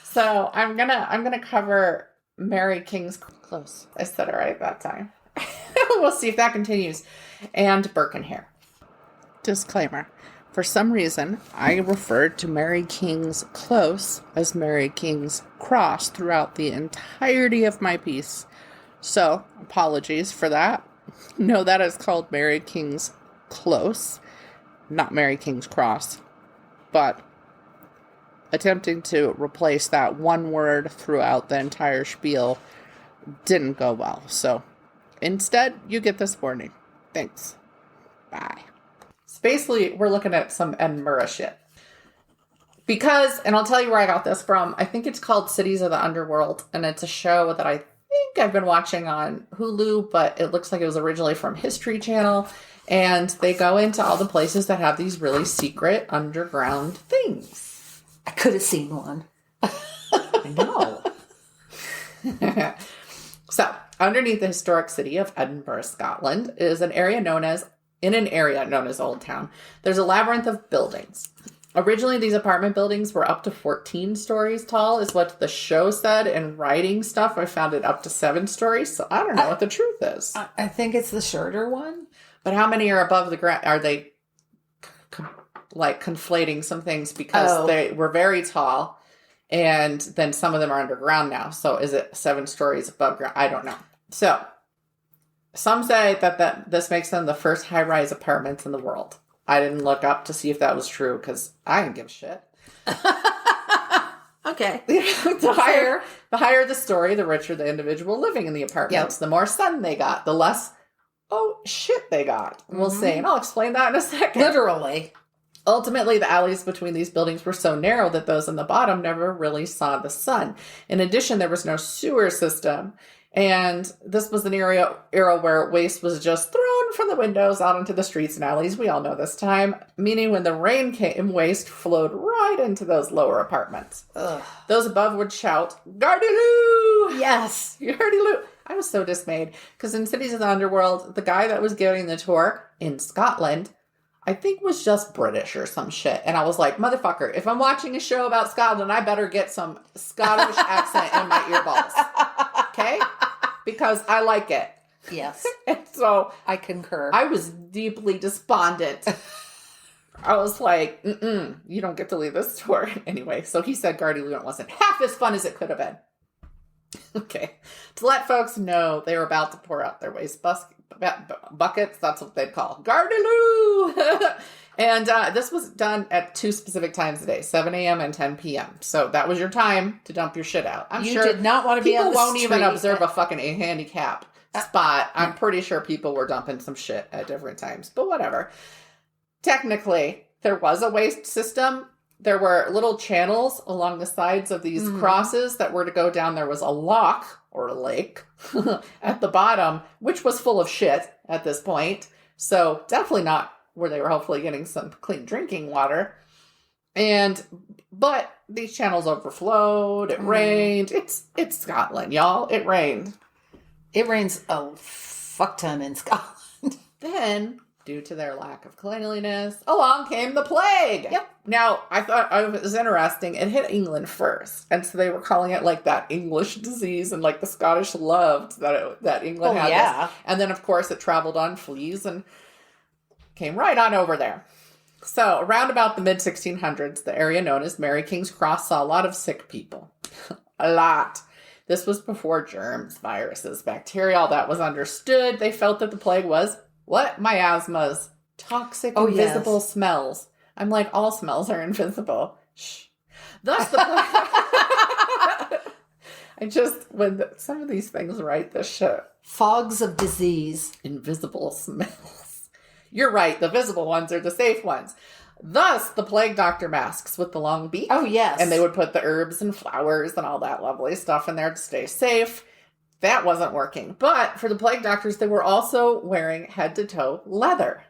So I'm gonna cover Mary King's Close. I said it right that time. We'll see if that continues. And Burke Hare. Disclaimer. For some reason, I referred to Mary King's Close as Mary King's Cross throughout the entirety of my piece. So, apologies for that. No, that is called Mary King's Close, not Mary King's Cross. But attempting to replace that one word throughout the entire spiel didn't go well. So instead, you get this warning. Thanks. Bye. So basically, we're looking at some Edinburgh shit. Because, and I'll tell you where I got this from, I think it's called Cities of the Underworld, and it's a show that I think I've been watching on Hulu, but it looks like it was originally from History Channel, and they go into all the places that have these really secret underground things. I could have seen one. I know. So, underneath the historic city of Edinburgh, Scotland, is an area known as Old Town. There's a labyrinth of buildings. Originally, these apartment buildings were up to 14 stories tall, is what the show said. And writing stuff, I found it up to 7 stories. So I don't know what the truth is. I think it's the shorter one. But how many are above the ground? Are they conflating some things because they were very tall, and then some of them are underground now. So is it 7 stories above ground? I don't know. So some say that this makes them the first high-rise apartments in the world. I didn't look up to see if that was true because I didn't give a shit. Okay. The higher the story, the richer the individual living in the apartments. Yep. The more sun they got, the less shit they got. We'll see. And I'll explain that in a second. Literally. Ultimately, the alleys between these buildings were so narrow that those on the bottom never really saw the sun. In addition, there was no sewer system. And this was an era where waste was just thrown from the windows out into the streets and alleys. We all know this time. Meaning when the rain came, waste flowed right into those lower apartments. Ugh. Those above would shout, "Gardyloo!" Yes. Gardyloo! I was so dismayed. Because in Cities of the Underworld, the guy that was giving the tour in Scotland, I think was just British or some shit. And I was like, motherfucker, if I'm watching a show about Scotland, I better get some Scottish accent in my earballs. Okay? Because I like it. Yes. And so I concur. I was deeply despondent. I was like, you don't get to leave this tour. Anyway, so he said Gardy Luna wasn't half as fun as it could have been. Okay. To let folks know they were about to pour out their waste buckets. That's what they'd call Gardy-loo. And this was done at 2 specific times a day, 7 a.m. and 10 p.m. So that was your time to dump your shit out. I'm sure did not want to be on the people won't street. even observe a fucking handicap spot. I'm pretty sure people were dumping some shit at different times, but whatever. Technically, there was a waste system. There were little channels along the sides of these crosses that were to go down. There was a lock or a lake at the bottom, which was full of shit at this point. So definitely not where they were hopefully getting some clean drinking water. But these channels overflowed. It rained. It's Scotland, y'all. It rained. It rains a fuck ton in Scotland. Then, due to their lack of cleanliness, along came the plague. Yep. Now, I thought it was interesting. It hit England first. And so they were calling it like that English disease, and like the Scottish loved that England had this. And then, of course, it traveled on fleas and came right on over there. So around about the mid-1600s, the area known as Mary King's Cross saw a lot of sick people. A lot. This was before germs, viruses, bacteria, all that was understood. They felt that the plague was miasmas, toxic, invisible smells. I'm like, all smells are invisible. Shh. Thus the when some of these things write this shit. Fogs of disease. Invisible smells. You're right. The visible ones are the safe ones. Thus, the plague doctor masks with the long beak. Oh, yes. And they would put the herbs and flowers and all that lovely stuff in there to stay safe. That wasn't working. But for the plague doctors, they were also wearing head-to-toe leather.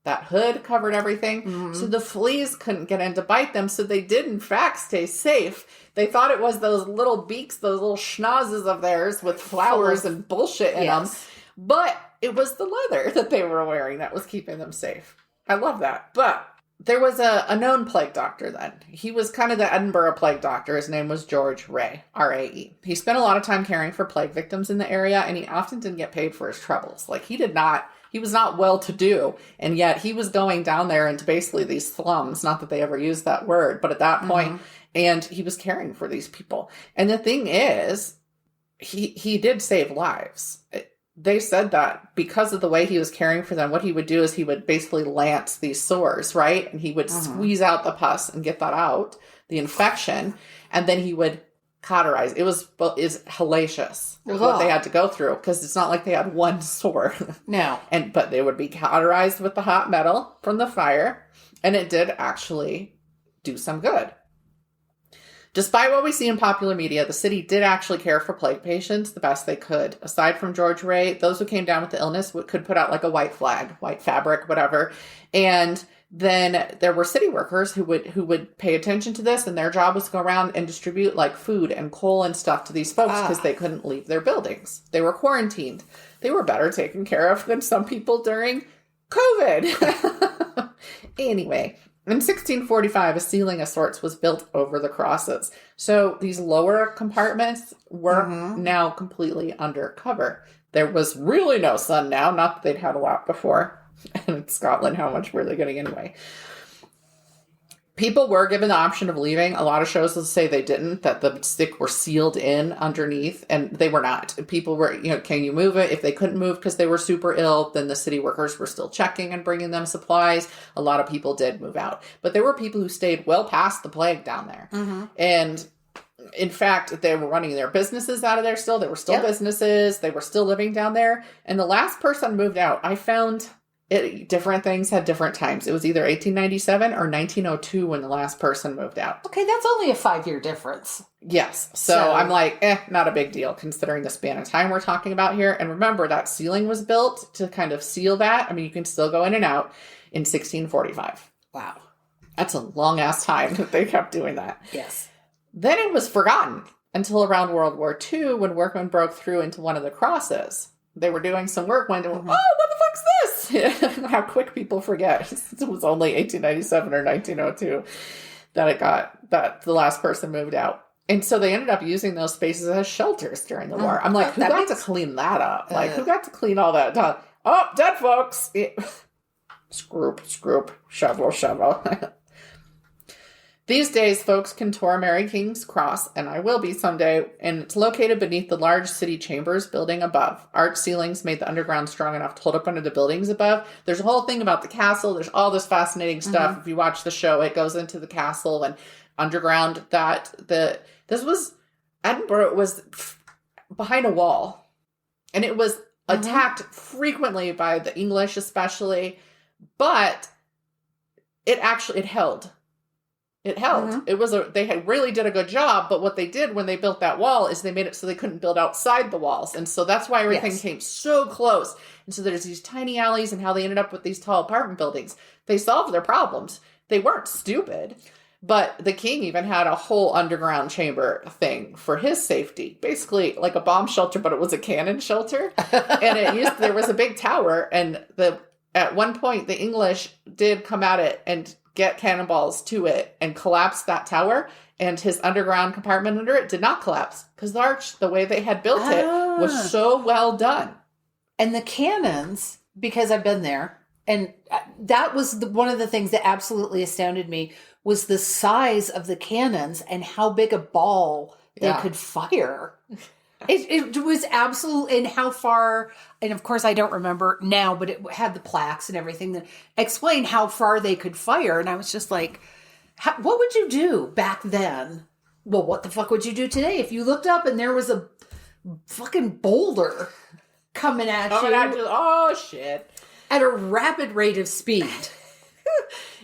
That hood covered everything. So the fleas couldn't get in to bite them. So they did, in fact, stay safe. They thought it was those little beaks, those little schnozzes of theirs with flowers and bullshit in them. But it was the leather that they were wearing that was keeping them safe. I love that. But there was a known plague doctor then. He was kind of the Edinburgh plague doctor. His name was George Rae, R-A-E. He spent a lot of time caring for plague victims in the area, and he often didn't get paid for his troubles. Like, he was not well-to-do, and yet he was going down there into basically these slums. Not that they ever used that word, but at that point, and he was caring for these people. And the thing is, he did save lives. They said that because of the way he was caring for them, what he would do is he would basically lance these sores, right? And he would squeeze out the pus and get that out, the infection, and then he would cauterize. It was hellacious what they had to go through, because it's not like they had one sore. No. But they would be cauterized with the hot metal from the fire, and it did actually do some good. Despite what we see in popular media, the city did actually care for plague patients the best they could. Aside from George Rae, those who came down with the illness could put out like a white flag, white fabric, whatever. And then there were city workers who would pay attention to this, and their job was to go around and distribute like food and coal and stuff to these folks because they couldn't leave their buildings. They were quarantined. They were better taken care of than some people during COVID. Anyway, in 1645, a ceiling of sorts was built over the crosses. So these lower compartments were now completely under cover. There was really no sun now, not that they'd had a lot before. And in Scotland, how much were they getting anyway? People were given the option of leaving. A lot of shows will say they didn't, that the sick were sealed in underneath, and they were not. People were, can you move it? If they couldn't move because they were super ill, then the city workers were still checking and bringing them supplies. A lot of people did move out. But there were people who stayed well past the plague down there. And in fact, they were running their businesses out of there still. There were still businesses. They were still living down there. And the last person moved out, I found different things had different times. It was either 1897 or 1902 when the last person moved out. Okay, that's only a 5-year difference. Yes. So I'm like, not a big deal considering the span of time we're talking about here. And remember, that ceiling was built to kind of seal that. I mean, you can still go in and out in 1645. Wow. That's a long-ass time that they kept doing that. Yes. Then it was forgotten until around World War II when workmen broke through into one of the crosses. They were doing some work when, what the fuck's this? How quick people forget. It was only 1897 or 1902 that the last person moved out. And so they ended up using those spaces as shelters during the war. I'm like, who got to clean that up? Like, who got to clean all that up? Oh, dead folks. Scroop, shovel. These days, folks can tour Mary King's Cross, and I will be someday, and it's located beneath the large city chambers building above. Arch ceilings made the underground strong enough to hold up under the buildings above. There's a whole thing about the castle. There's all this fascinating stuff. If you watch the show, it goes into the castle and underground this was, Edinburgh was behind a wall, and it was attacked frequently by the English especially, but it held. It held. It was they had really did a good job, but what they did when they built that wall is they made it so they couldn't build outside the walls. And so that's why everything came so close. And so there's these tiny alleys, and how they ended up with these tall apartment buildings. They solved their problems. They weren't stupid. But the king even had a whole underground chamber thing for his safety. Basically like a bomb shelter, but it was a cannon shelter. And there was a big tower, and at one point the English did come at it and get cannonballs to it and collapse that tower, and his underground compartment under it did not collapse because the arch, the way they had built it, was so well done. And the cannons, because I've been there, and that was one of the things that absolutely astounded me, was the size of the cannons and how big a ball they could fire. It was absolutely, and how far, and of course I don't remember now, but it had the plaques and everything that explained how far they could fire. And I was just like, what would you do back then? Well, what the fuck would you do today if you looked up and there was a fucking boulder coming at you? Oh, shit. At a rapid rate of speed.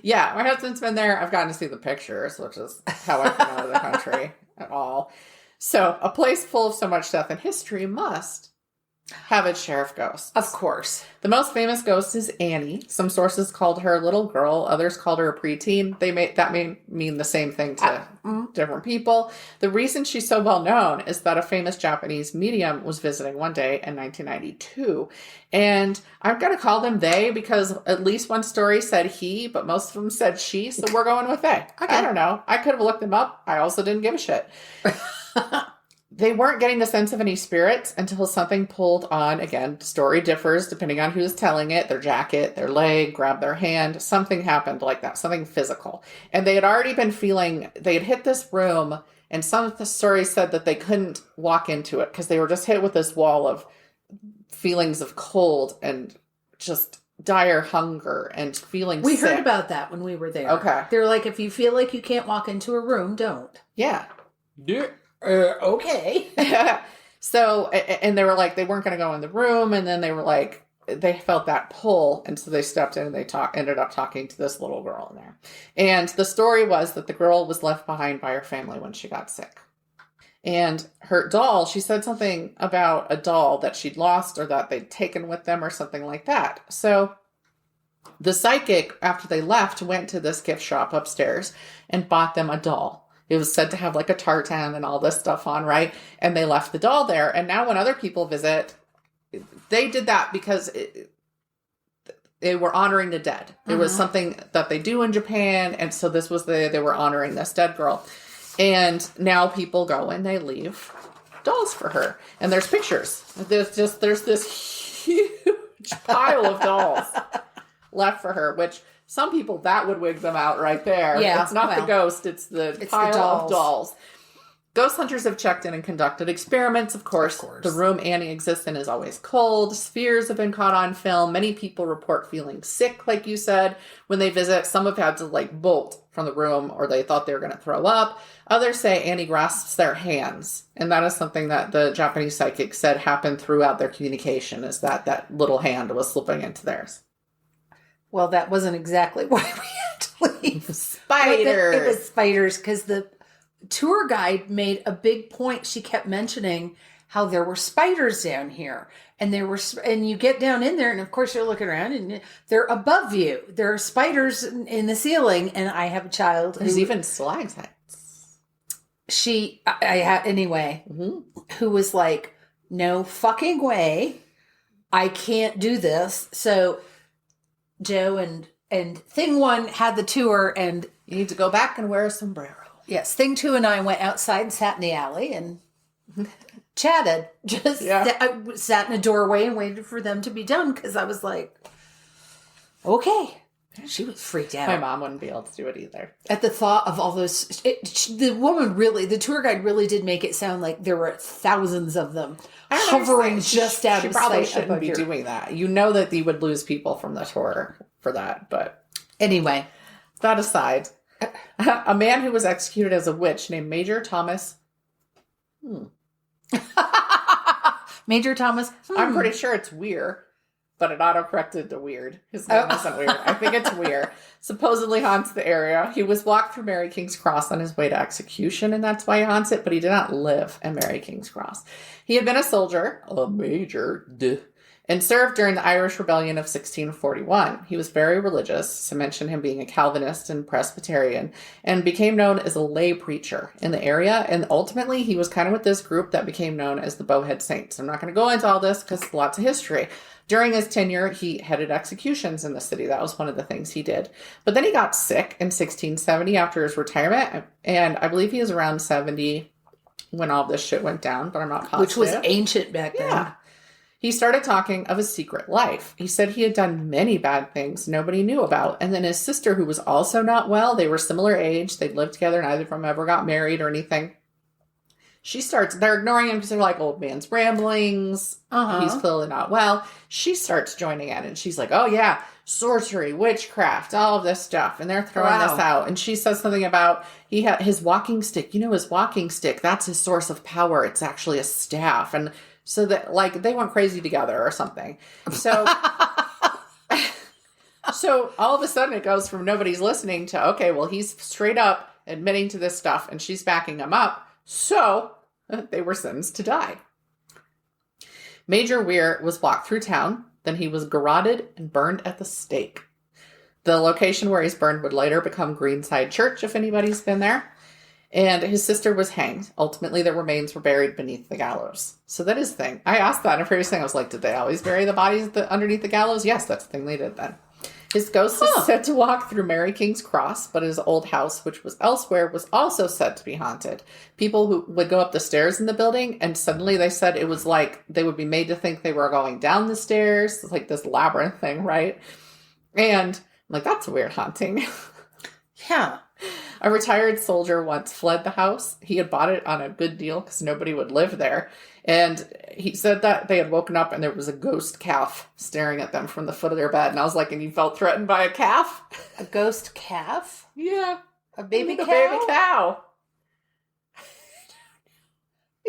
Yeah, my husband's been there. I've gotten to see the pictures, which is how I come out of the country at all. So, a place full of so much death and history must have its share of ghosts. Of course. The most famous ghost is Annie. Some sources called her a little girl. Others called her a preteen. That may mean the same thing to different people. The reason she's so well known is that a famous Japanese medium was visiting one day in 1992. And I'm going to call them they because at least one story said he, but most of them said she. So we're going with they. Okay. I don't know. I could have looked them up. I also didn't give a shit. They weren't getting the sense of any spirits until something pulled on. Again, story differs depending on who's telling it. Their jacket, their leg, grabbed their hand. Something happened like that. Something physical. And they had already been feeling, they had hit this room, and some of the stories said that they couldn't walk into it because they were just hit with this wall of feelings of cold and just dire hunger and feeling sick. We heard about that when we were there. Okay. They're like, if you feel like you can't walk into a room, don't. Yeah. Okay. So, and they were like, they weren't going to go in the room. And then they were like, they felt that pull. And so they stepped in and they ended up talking to this little girl in there. And the story was that the girl was left behind by her family when she got sick. And her doll, she said something about a doll that she'd lost or that they'd taken with them or something like that. So the psychic, after they left, went to this gift shop upstairs and bought them a doll. It was said to have like a tartan and all this stuff on, right? And they left the doll there. And now when other people visit, they did that because they were honoring the dead. It was something that they do in Japan. And so this was they were honoring this dead girl. And now people go and they leave dolls for her. And there's pictures. There's this huge pile of dolls left for her, which some people, that would wig them out right there. Yeah, it's not the ghost, it's the pile of dolls. Ghost hunters have checked in and conducted experiments, of course. The room Annie exists in is always cold. Spheres have been caught on film. Many people report feeling sick, like you said, when they visit. Some have had to, bolt from the room, or they thought they were going to throw up. Others say Annie grasps their hands. And that is something that the Japanese psychic said happened throughout their communication, is that little hand was slipping into theirs. Well, that wasn't exactly why we had to leave. Spiders. It was spiders, because the tour guide made a big point. She kept mentioning how there were spiders down here. And and you get down in there, and of course you're looking around, and they're above you. There are spiders in the ceiling, and I have a child. There's even stalactites. Who was like, no fucking way. I can't do this. So Joe and Thing One had the tour, and you need to go back and wear a sombrero. Yes, Thing 2 and I went outside and sat in the alley and chatted. Just sat in a doorway and waited for them to be done because I was like, okay. She was freaked out. My mom wouldn't be able to do it either. At the thought of all those, the tour guide really did make it sound like there were thousands of them hovering just out of sight. She probably shouldn't be doing that. You know that you would lose people from the tour for that, but anyway. That aside, a man who was executed as a witch named Major Thomas. Major Thomas? I'm pretty sure it's Weir. But it autocorrected to Weird. His name isn't Weird. I think it's Weir. Supposedly haunts the area. He was walked through Mary King's Cross on his way to execution, and that's why he haunts it, but he did not live in Mary King's Cross. He had been a soldier, a major, and served during the Irish Rebellion of 1641. He was very religious, to mention him being a Calvinist and Presbyterian, and became known as a lay preacher in the area, and ultimately he was kind of with this group that became known as the Bowhead Saints. I'm not going to go into all this because lots of history. During his tenure, he headed executions in the city. That was one of the things he did. But then he got sick in 1670 after his retirement, and I believe he was around 70 when all this shit went down, but I'm not positive. Which was ancient back then. He started talking of his secret life. He said he had done many bad things nobody knew about. And then his sister, who was also not well, they were similar age. They'd lived together. Neither of them ever got married or anything. They're ignoring him because they're like, old man's ramblings. He's clearly not well. She starts joining in and she's like, oh yeah, sorcery, witchcraft, all of this stuff. And they're throwing this out. And she says something about he had his walking stick. You know, his walking stick, that's his source of power. It's actually a staff. And so that like they went crazy together or something. So, so all of a sudden it goes from nobody's listening to, okay, well, he's straight up admitting to this stuff and she's backing him up. So they were sentenced to die. Major Weir was walked through town. Then he was garroted and burned at the stake. The location where he's burned would later become Greenside Church, if anybody's been there. And his sister was hanged. Ultimately, their remains were buried beneath the gallows. So that is the thing. I asked that in a previous thing. I was like, did they always bury the bodies underneath the gallows? Yes, that's the thing they did then. His ghost is said to walk through Mary King's Cross, but his old house, which was elsewhere, was also said to be haunted. People who would go up the stairs in the building, and suddenly they said it was like they would be made to think they were going down the stairs. It's like this labyrinth thing, right? And I'm like, that's a weird haunting. Yeah. A retired soldier once fled the house. He had bought it on a good deal because nobody would live there. And he said that they had woken up and there was a ghost calf staring at them from the foot of their bed. And I was like, and you felt threatened by a calf? A ghost calf? Yeah. A baby cow? A baby cow.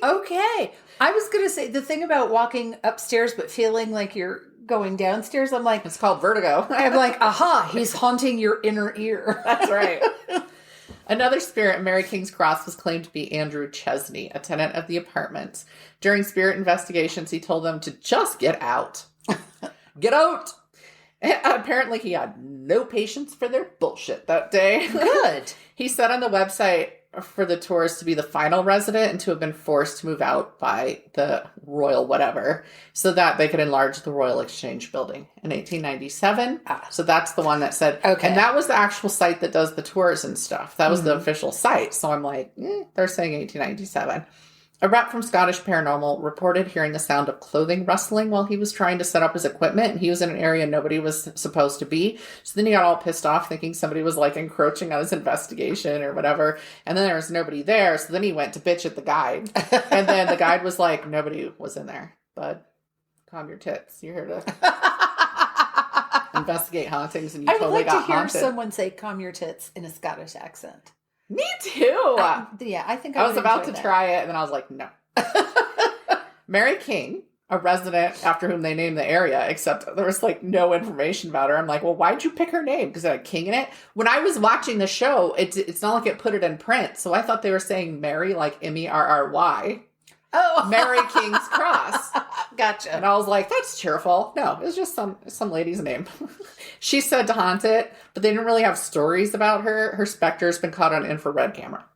Okay. I was going to say the thing about walking upstairs but feeling like you're going downstairs, I'm like... It's called vertigo. I'm like, aha, he's haunting your inner ear. That's right. Another spirit in Mary King's Cross was claimed to be Andrew Chesney, a tenant of the apartments. During spirit investigations, he told them to just get out. Get out! And apparently, he had no patience for their bullshit that day. Good. He said on the website for the tours to be the final resident and to have been forced to move out by the royal whatever so that they could enlarge the Royal Exchange building in 1897. So that's the one that said, okay. And that was the actual site that does the tours and stuff. That was the official site. So I'm like, they're saying 1897. A rep from Scottish Paranormal reported hearing the sound of clothing rustling while he was trying to set up his equipment. And he was in an area nobody was supposed to be. So then he got all pissed off thinking somebody was like encroaching on his investigation or whatever. And then there was nobody there. So then he went to bitch at the guide. And then the guide was like, nobody was in there. Bud, calm your tits. You're here to investigate hauntings and you totally got haunted. I would like to hear someone say calm your tits in a Scottish accent. Me too. Yeah, I think I was about to try it, and then I was like, no. Mary King, a resident after whom they named the area, except there was like no information about her. I'm like, well, why'd you pick her name? Because it had King in it. When I was watching the show, it's not like it put it in print, so I thought they were saying Mary, like Merry. Oh, Mary King's Cross. Gotcha. And I was like, that's cheerful. No, it was just some lady's name. She said to haunt it, but they didn't really have stories about her. Her specter's been caught on infrared camera.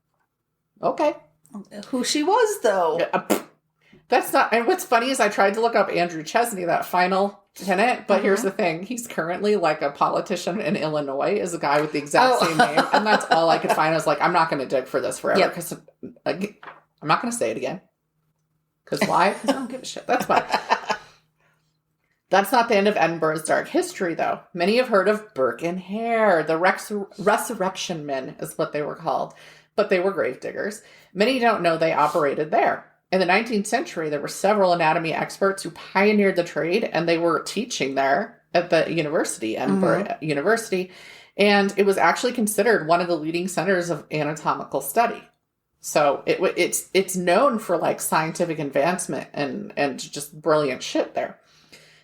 Okay. Who she was, though. That's not... And what's funny is I tried to look up Andrew Chesney, that final in it. But here's the thing. He's currently like a politician in Illinois, is a guy with the exact same name. And that's all I could find. I was like, I'm not going to dig for this forever. Because I'm not going to say it again. Because why? Because I don't give a shit. That's fine. That's not the end of Edinburgh's dark history, though. Many have heard of Burke Hare. The resurrection men is what they were called. But they were grave diggers. Many don't know they operated there. In the 19th century, there were several anatomy experts who pioneered the trade, and they were teaching there at the university, Edinburgh University. And it was actually considered one of the leading centers of anatomical study. So it's known for like scientific advancement and just brilliant shit there.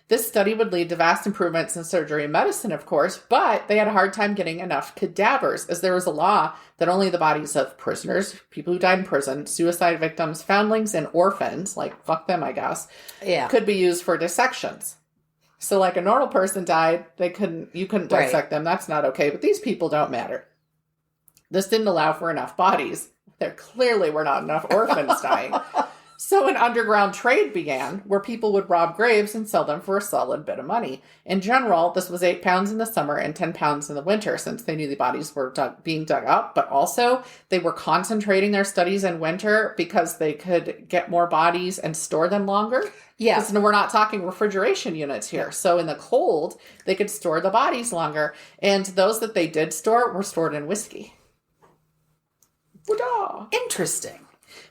This study would lead to vast improvements in surgery and medicine, of course, but they had a hard time getting enough cadavers, as there was a law that only the bodies of prisoners, people who died in prison, suicide victims, foundlings, and orphans, like fuck them, I guess, could be used for dissections. So like a normal person died, you couldn't dissect them. That's not okay, but these people don't matter. This didn't allow for enough bodies. There clearly were not enough orphans dying. So an underground trade began where people would rob graves and sell them for a solid bit of money. In general, this was £8 in the summer and £10 in the winter, since they knew the bodies were being dug up. But also they were concentrating their studies in winter because they could get more bodies and store them longer. Yeah. Because we're not talking refrigeration units here. So in the cold, they could store the bodies longer. And those that they did store were stored in whiskey. Interesting.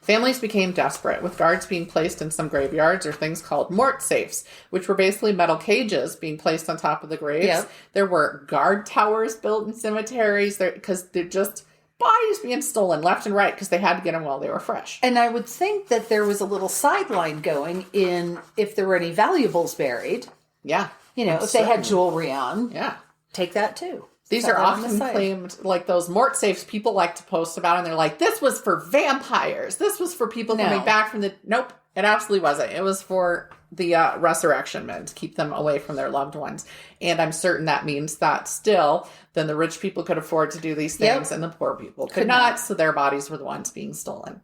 Families became desperate, with guards being placed in some graveyards or things called mort safes, which were basically metal cages being placed on top of the graves. Yep. There were guard towers built in cemeteries because they're just bodies being stolen left and right because they had to get them while they were fresh. And I would think that there was a little sideline going in if there were any valuables buried. Yeah. You know, if they had jewelry on. Yeah. Take that too. These are often claimed, like those mort safes people like to post about, and they're like, this was for vampires. This was for people coming back from the... Nope, it absolutely wasn't. It was for the resurrection men, to keep them away from their loved ones. And I'm certain that means that still, then the rich people could afford to do these things, and the poor people could not, so their bodies were the ones being stolen.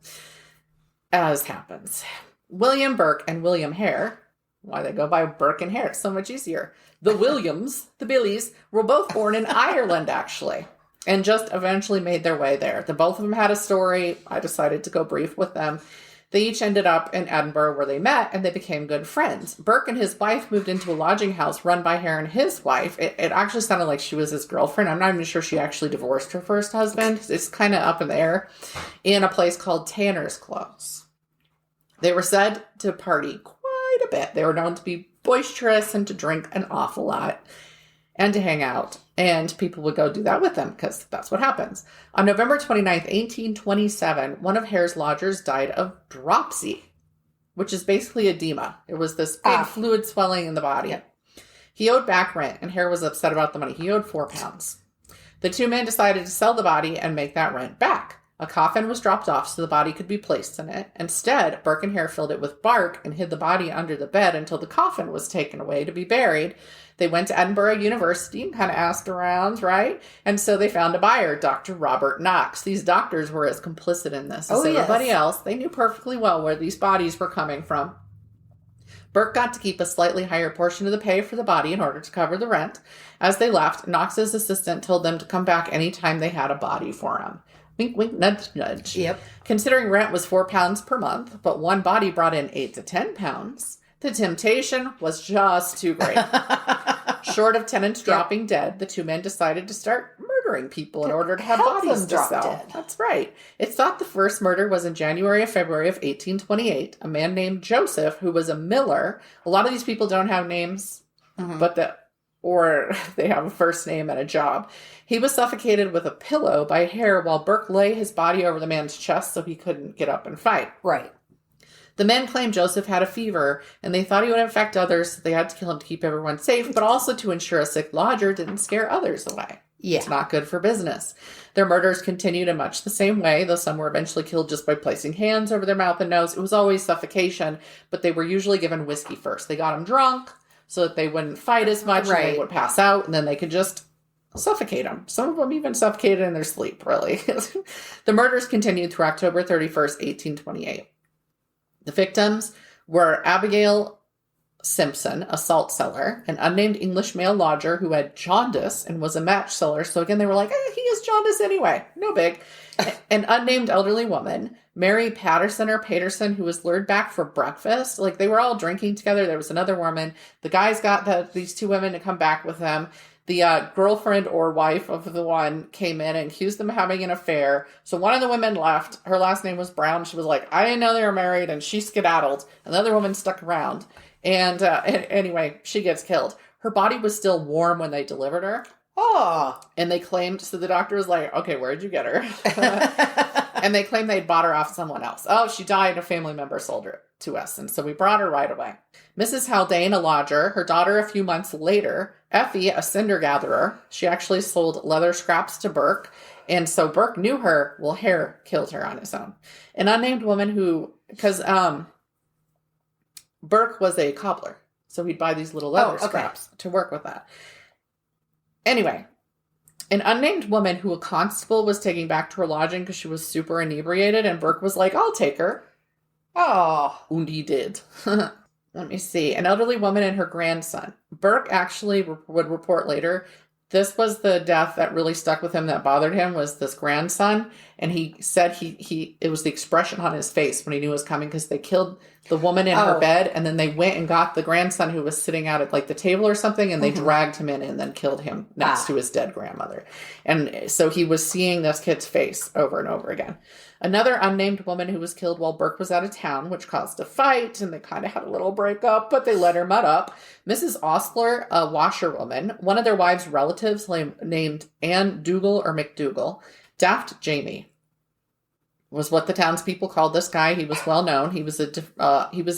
As happens. William Burke and William Hare, why they go by Burke and Hare, it's so much easier. The Williams, the Billies, were both born in Ireland, actually, and just eventually made their way there. The both of them had a story. I decided to go brief with them. They each ended up in Edinburgh where they met, and they became good friends. Burke and his wife moved into a lodging house run by Hare and his wife. It actually sounded like she was his girlfriend. I'm not even sure she actually divorced her first husband. It's kind of up in the air. In a place called Tanner's Close. They were said to party quite a bit. They were known to be boisterous and to drink an awful lot and to hang out. And people would go do that with them because that's what happens. On November 29th, 1827, one of Hare's lodgers died of dropsy, which is basically edema. It was this big fluid swelling in the body. Yep. He owed back rent, and Hare was upset about the money. He owed £4. The two men decided to sell the body and make that rent back. A coffin was dropped off so the body could be placed in it. Instead, Burke and Hare filled it with bark and hid the body under the bed until the coffin was taken away to be buried. They went to Edinburgh University and kind of asked around, right? And so they found a buyer, Dr. Robert Knox. These doctors were as complicit in this as everybody else. They knew perfectly well where these bodies were coming from. Burke got to keep a slightly higher portion of the pay for the body in order to cover the rent. As they left, Knox's assistant told them to come back anytime they had a body for him. Wink, wink, nudge, nudge. Yep. Considering rent was £4 per month, but one body brought in £8 to £10, the temptation was just too great. Short of tenants dropping dead, the two men decided to start murdering people in order to have bodies to sell. Dead. That's right. It's thought the first murder was in January or February of 1828. A man named Joseph, who was a miller. A lot of these people don't have names, or they have a first name and a job. He was suffocated with a pillow by Hare while Burke lay his body over the man's chest so he couldn't get up and fight. Right. The men claimed Joseph had a fever, and they thought he would infect others, so they had to kill him to keep everyone safe, but also to ensure a sick lodger didn't scare others away. Yeah. It's not good for business. Their murders continued in much the same way, though some were eventually killed just by placing hands over their mouth and nose. It was always suffocation, but they were usually given whiskey first. They got them drunk so that they wouldn't fight as much, and they would pass out, and then they could just suffocate them. Some of them even suffocated in their sleep, really. The murders continued through October 31st, 1828. The victims were Abigail Simpson, a salt seller, an unnamed English male lodger who had jaundice and was a match seller. So again, they were like, he has jaundice anyway. No big. An unnamed elderly woman, Mary Patterson or Paterson, who was lured back for breakfast. Like, they were all drinking together. There was another woman. The guys got these two women to come back with them. The girlfriend or wife of the one came in and accused them of having an affair. So one of the women left. Her last name was Brown. She was like, I didn't know they were married, and she skedaddled. Another woman stuck around. And anyway, she gets killed. Her body was still warm when they delivered her. Oh. And they claimed, so the doctor was like, okay, where'd you get her? And they claimed they'd bought her off someone else. Oh, she died. A family member sold her to us. And so we brought her right away. Mrs. Haldane, a lodger, her daughter a few months later, Effie, a cinder gatherer. She actually sold leather scraps to Burke. And so Burke knew her. Well, Hare killed her on his own. An unnamed woman who, because Burke was a cobbler. So he'd buy these little leather scraps to work with that. Anyway, an unnamed woman who a constable was taking back to her lodging because she was super inebriated, and Burke was like, I'll take her. Oh. And he did. Let me see. An elderly woman and her grandson. Burke actually would report later, this was the death that really stuck with him, that bothered him, was this grandson. And he said it was the expression on his face when he knew it was coming, because they killed the woman in her bed, and then they went and got the grandson who was sitting out at like the table or something, and they dragged him in and then killed him next to his dead grandmother. And so he was seeing this kid's face over and over again. Another unnamed woman who was killed while Burke was out of town, which caused a fight, and they kind of had a little breakup, but they let her mud up. Mrs. Ostler, a washerwoman, one of their wives' relatives named Anne Dougal or McDougal, Daft Jamie was what the townspeople called this guy. He was well known. He was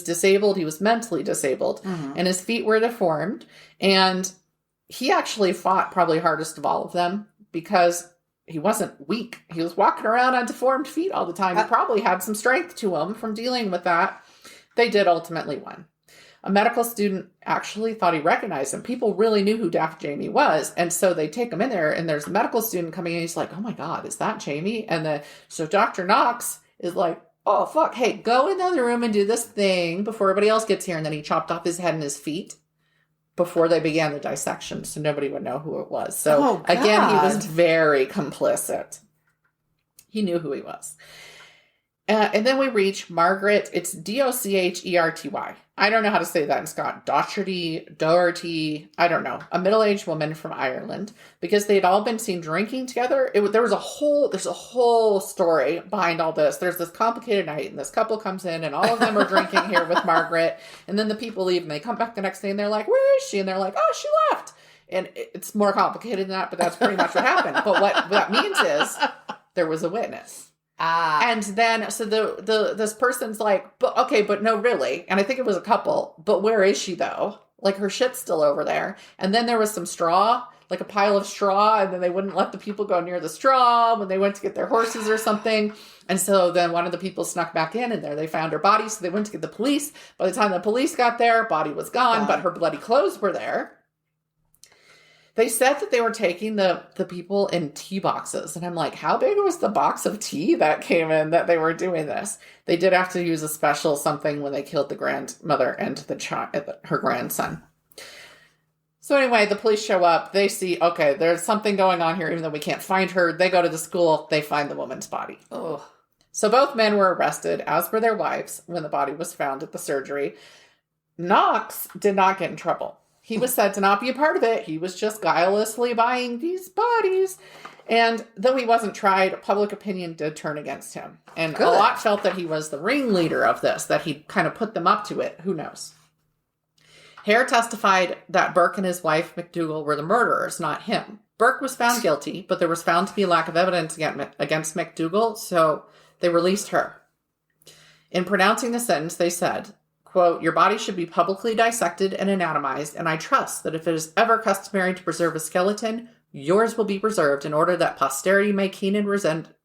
disabled. He was mentally disabled, and his feet were deformed. And he actually fought probably hardest of all of them because he wasn't weak. He was walking around on deformed feet all the time. He probably had some strength to him from dealing with that. They did ultimately win. A medical student actually thought he recognized him. People really knew who Daft Jamie was. And so they take him in there, and there's a medical student coming in. He's like, oh my God, is that Jamie? And so Dr. Knox is like, oh fuck, hey, go in the other room and do this thing before everybody else gets here. And then he chopped off his head and his feet before they began the dissection, so nobody would know who it was. So again, he was very complicit. He knew who he was. And then we reach Margaret. It's Docherty. I don't know how to say that in Scott. Doherty. I don't know. A middle-aged woman from Ireland, because they'd all been seen drinking together. There's a whole story behind all this. There's this complicated night, and this couple comes in, and all of them are drinking here with Margaret. And then the people leave, and they come back the next day, and they're like, "Where is she?" And they're like, "Oh, she left." And it's more complicated than that, but that's pretty much what happened. But what that means is there was a witness. And then, so this person's like, but no, really. And I think it was a couple, but where is she though? Like, her shit's still over there. And then there was some straw, like a pile of straw, and then they wouldn't let the people go near the straw when they went to get their horses or something. And so then one of the people snuck back in, and there they found her body. So they went to get the police. By the time the police got there, body was gone, but her bloody clothes were there. They said that they were taking the people in tea boxes. And I'm like, how big was the box of tea that came in that they were doing this? They did have to use a special something when they killed the grandmother and her grandson. So anyway, the police show up. They see, okay, there's something going on here, even though we can't find her. They go to the school. They find the woman's body. Oh. So both men were arrested, as were their wives, when the body was found at the surgery. Knox did not get in trouble. He was said to not be a part of it. He was just guilelessly buying these bodies. And though he wasn't tried, public opinion did turn against him. And a lot felt that he was the ringleader of this, that he kind of put them up to it. Who knows? Hare testified that Burke and his wife, McDougal, were the murderers, not him. Burke was found guilty, but there was found to be a lack of evidence against McDougal, so they released her. In pronouncing the sentence, they said, quote, your body should be publicly dissected and anatomized, and I trust that if it is ever customary to preserve a skeleton, yours will be preserved in order that posterity may keen in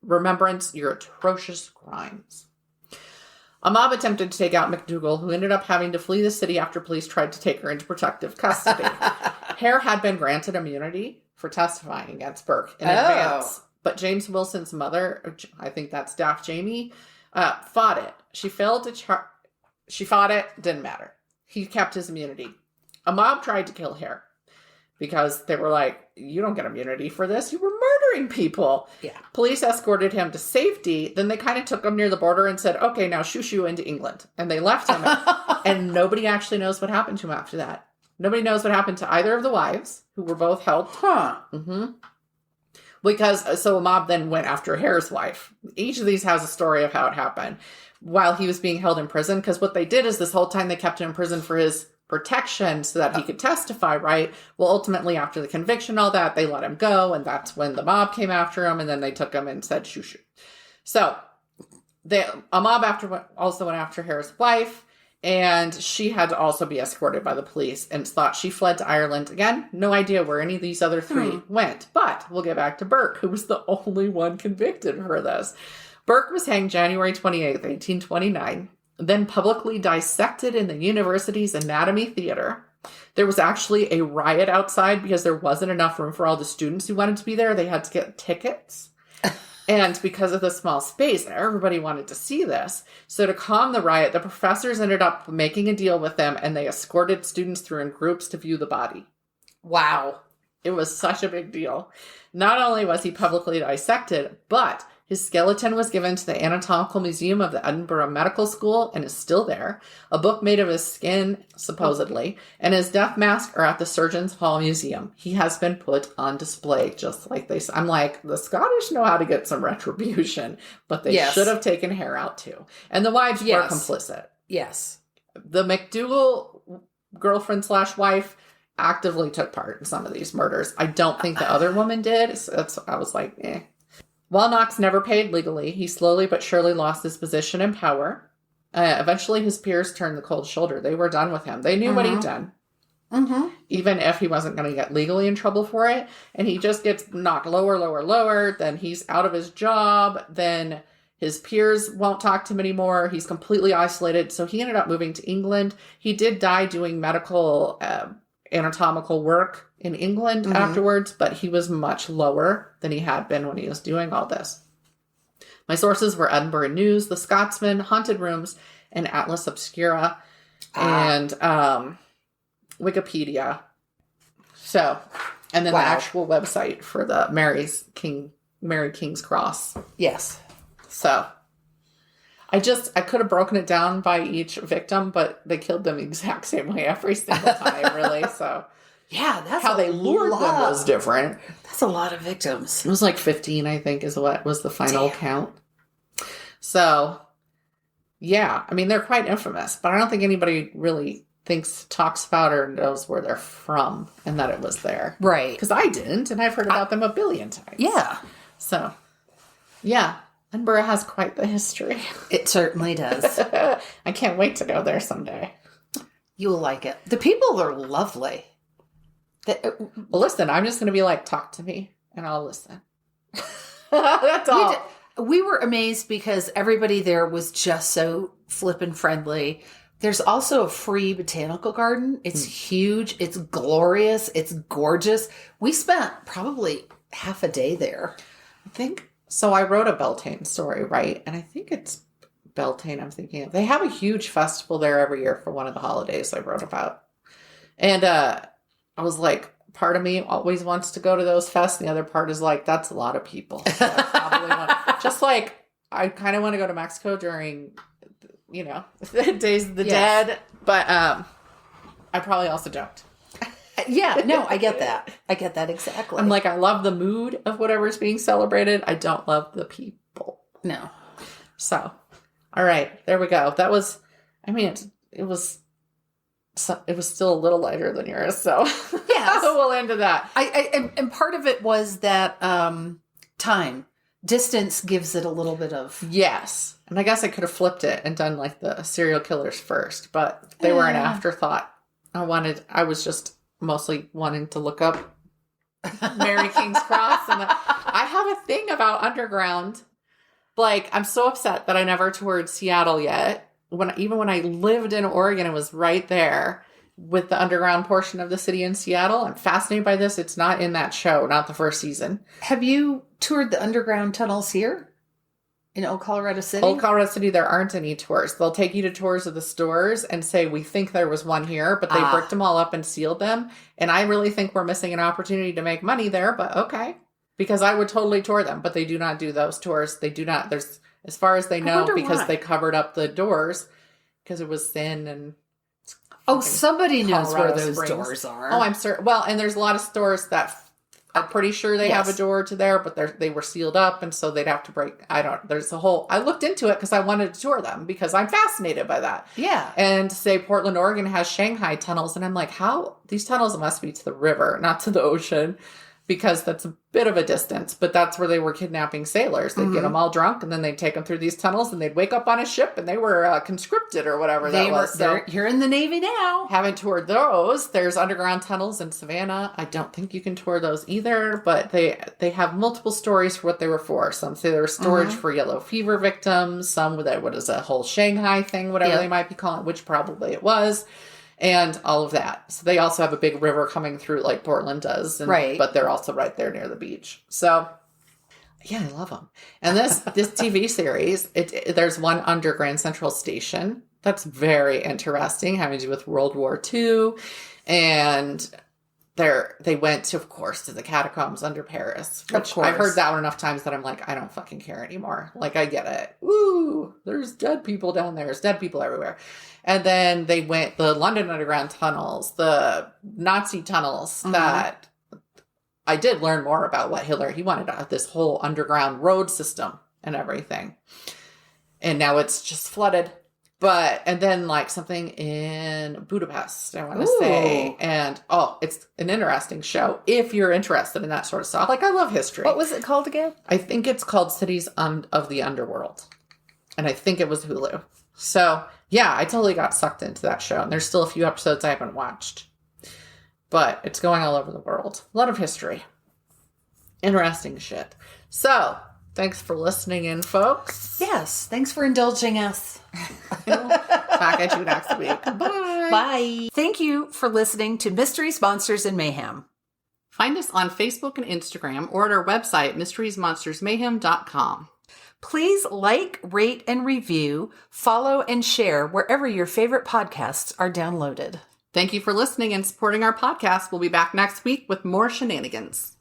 remembrance your atrocious crimes. A mob attempted to take out McDougal, who ended up having to flee the city after police tried to take her into protective custody. Hare had been granted immunity for testifying against Burke in advance, but James Wilson's mother, I think that's Daft Jamie, fought it. She fought it, didn't matter. he kept his immunity. A mob tried to kill Hare because they were like, you don't get immunity for this. You were murdering people. Yeah. Police escorted him to safety. Then they kind of took him near the border and said, okay, now shoo into England. And they left him. And nobody actually knows what happened to him after that. Nobody knows what happened to either of the wives, who were both held. Huh. Mm-hmm. Because, so a mob then went after Hare's wife. Each of these has a story of how it happened while he was being held in prison. Because what they did is this whole time they kept him in prison for his protection so that he could testify, right? Well, ultimately, after the conviction, all that, they let him go. And that's when the mob came after him. And then they took him and said, shoo. So a mob also went after Hare's wife. And she had to also be escorted by the police and thought she fled to Ireland. Again, no idea where any of these other three went. But we'll get back to Burke, who was the only one convicted for this. Burke was hanged January 28th, 1829, then publicly dissected in the university's anatomy theater. There was actually a riot outside because there wasn't enough room for all the students who wanted to be there. They had to get tickets. And because of the small space, everybody wanted to see this. So to calm the riot, the professors ended up making a deal with them, and they escorted students through in groups to view the body. Wow. It was such a big deal. Not only was he publicly dissected, but his skeleton was given to the Anatomical Museum of the Edinburgh Medical School and is still there. A book made of his skin, supposedly, and his death mask are at the Surgeons' Hall Museum. He has been put on display, just like they said. I'm like, the Scottish know how to get some retribution, but they should have taken Hare out too. And the wives were complicit. Yes. The McDougall girlfriend/wife actively took part in some of these murders. I don't think the other woman did. So I was like, eh. While Knox never paid legally, he slowly but surely lost his position and power. Eventually, his peers turned the cold shoulder. They were done with him. They knew what he'd done. Mm-hmm. Even if he wasn't going to get legally in trouble for it. And he just gets knocked lower. Then he's out of his job. Then his peers won't talk to him anymore. He's completely isolated. So he ended up moving to England. He did die doing medical anatomical work in England afterwards, but he was much lower than he had been when he was doing all this. My sources were Edinburgh News, The Scotsman, Haunted Rooms, and Atlas Obscura, and Wikipedia. So, and then the actual website for the Mary King's Cross. Yes. So, I could have broken it down by each victim, but they killed them the exact same way every single time, really. So, yeah, that's how they lured them was different. That's a lot of victims. It was like 15, I think, is what was the final count. So, yeah, I mean, they're quite infamous, but I don't think anybody really talks about or knows where they're from and that it was there. Right. Because I didn't, and I've heard about them a billion times. Yeah. So, yeah. Edinburgh has quite the history. It certainly does. I can't wait to go there someday. You'll like it. The people are lovely. Well, listen, I'm just going to be like, talk to me, and I'll listen. That's all. We were amazed because everybody there was just so flippin' friendly. There's also a free botanical garden. It's huge. It's glorious. It's gorgeous. We spent probably half a day there. I think. So I wrote a Beltane story, right? And I think it's Beltane I'm thinking of. They have a huge festival there every year for one of the holidays I wrote about. And I was like, part of me always wants to go to those fests. And the other part is like, that's a lot of people. So I probably just like, I kind of want to go to Mexico during, the Days of the Dead. But I probably also don't. Yeah, no, I get that. I get that exactly. I'm like, I love the mood of whatever's being celebrated. I don't love the people. No. So, all right, there we go. That was, I mean, it was still a little lighter than yours. So, yes. We'll end to that. And part of it was that time. Distance gives it a little bit of... Yes. And I guess I could have flipped it and done like the serial killers first, but they were an afterthought. I was just mostly wanting to look up Mary King's Cross. And I have a thing about underground. Like, I'm so upset that I never toured Seattle yet. Even when I lived in Oregon, it was right there with the underground portion of the city in Seattle. I'm fascinated by this. It's not in that show, not the first season. Have you toured the underground tunnels here? In Old Colorado City? Old Colorado City, there aren't any tours. They'll take you to tours of the stores and say, we think there was one here, but they bricked them all up and sealed them. And I really think we're missing an opportunity to make money there, but okay. Because I would totally tour them, but they do not do those tours. They do not. There's, as far as they know, because they covered up the doors because it was thin and... Oh, somebody knows where those Springs. doors are. Oh, I'm certain. Well, and there's a lot of stores that I'm pretty sure they have a door to there, but they were sealed up, and so they'd have to break. There's a whole. I looked into it because I wanted to tour them because I'm fascinated by that. Yeah. And say Portland, Oregon has Shanghai tunnels, and I'm like, how these tunnels must be to the river, not to the ocean, because that's a bit of a distance. But that's where they were kidnapping sailors. They'd get them all drunk, and then they'd take them through these tunnels, and they'd wake up on a ship, and they were conscripted or whatever that was. So you're in the Navy now. Haven't toured those. There's underground tunnels in Savannah. I don't think you can tour those either, but they have multiple stories for what they were for. Some say they were storage for yellow fever victims. Some with what is a whole Shanghai thing, whatever they might be calling it, which probably it was. And all of that. So they also have a big river coming through like Portland does. Right. But they're also right there near the beach. So, yeah, I love them. And this TV series, there's one under Grand Central Station. That's very interesting, having to do with World War II. And they went, of course, to the catacombs under Paris. Which I've heard that one enough times that I'm like, I don't fucking care anymore. Like, I get it. Woo! There's dead people down there. There's dead people everywhere. And then they went the London Underground tunnels, the Nazi tunnels that I did learn more about what he wanted this whole underground road system and everything. And now it's just flooded. And then like something in Budapest, I want to say. And it's an interesting show if you're interested in that sort of stuff. Like, I love history. What was it called again? I think it's called Cities of the Underworld. And I think it was Hulu. So, yeah, I totally got sucked into that show. And there's still a few episodes I haven't watched. But it's going all over the world. A lot of history. Interesting shit. So, thanks for listening in, folks. Yes, thanks for indulging us. Back at you next week. Bye. Bye. Thank you for listening to Mysteries, Monsters, and Mayhem. Find us on Facebook and Instagram or at our website, mysteriesmonstersmayhem.com. Please like, rate, and review, follow, and share wherever your favorite podcasts are downloaded. Thank you for listening and supporting our podcast. We'll be back next week with more shenanigans.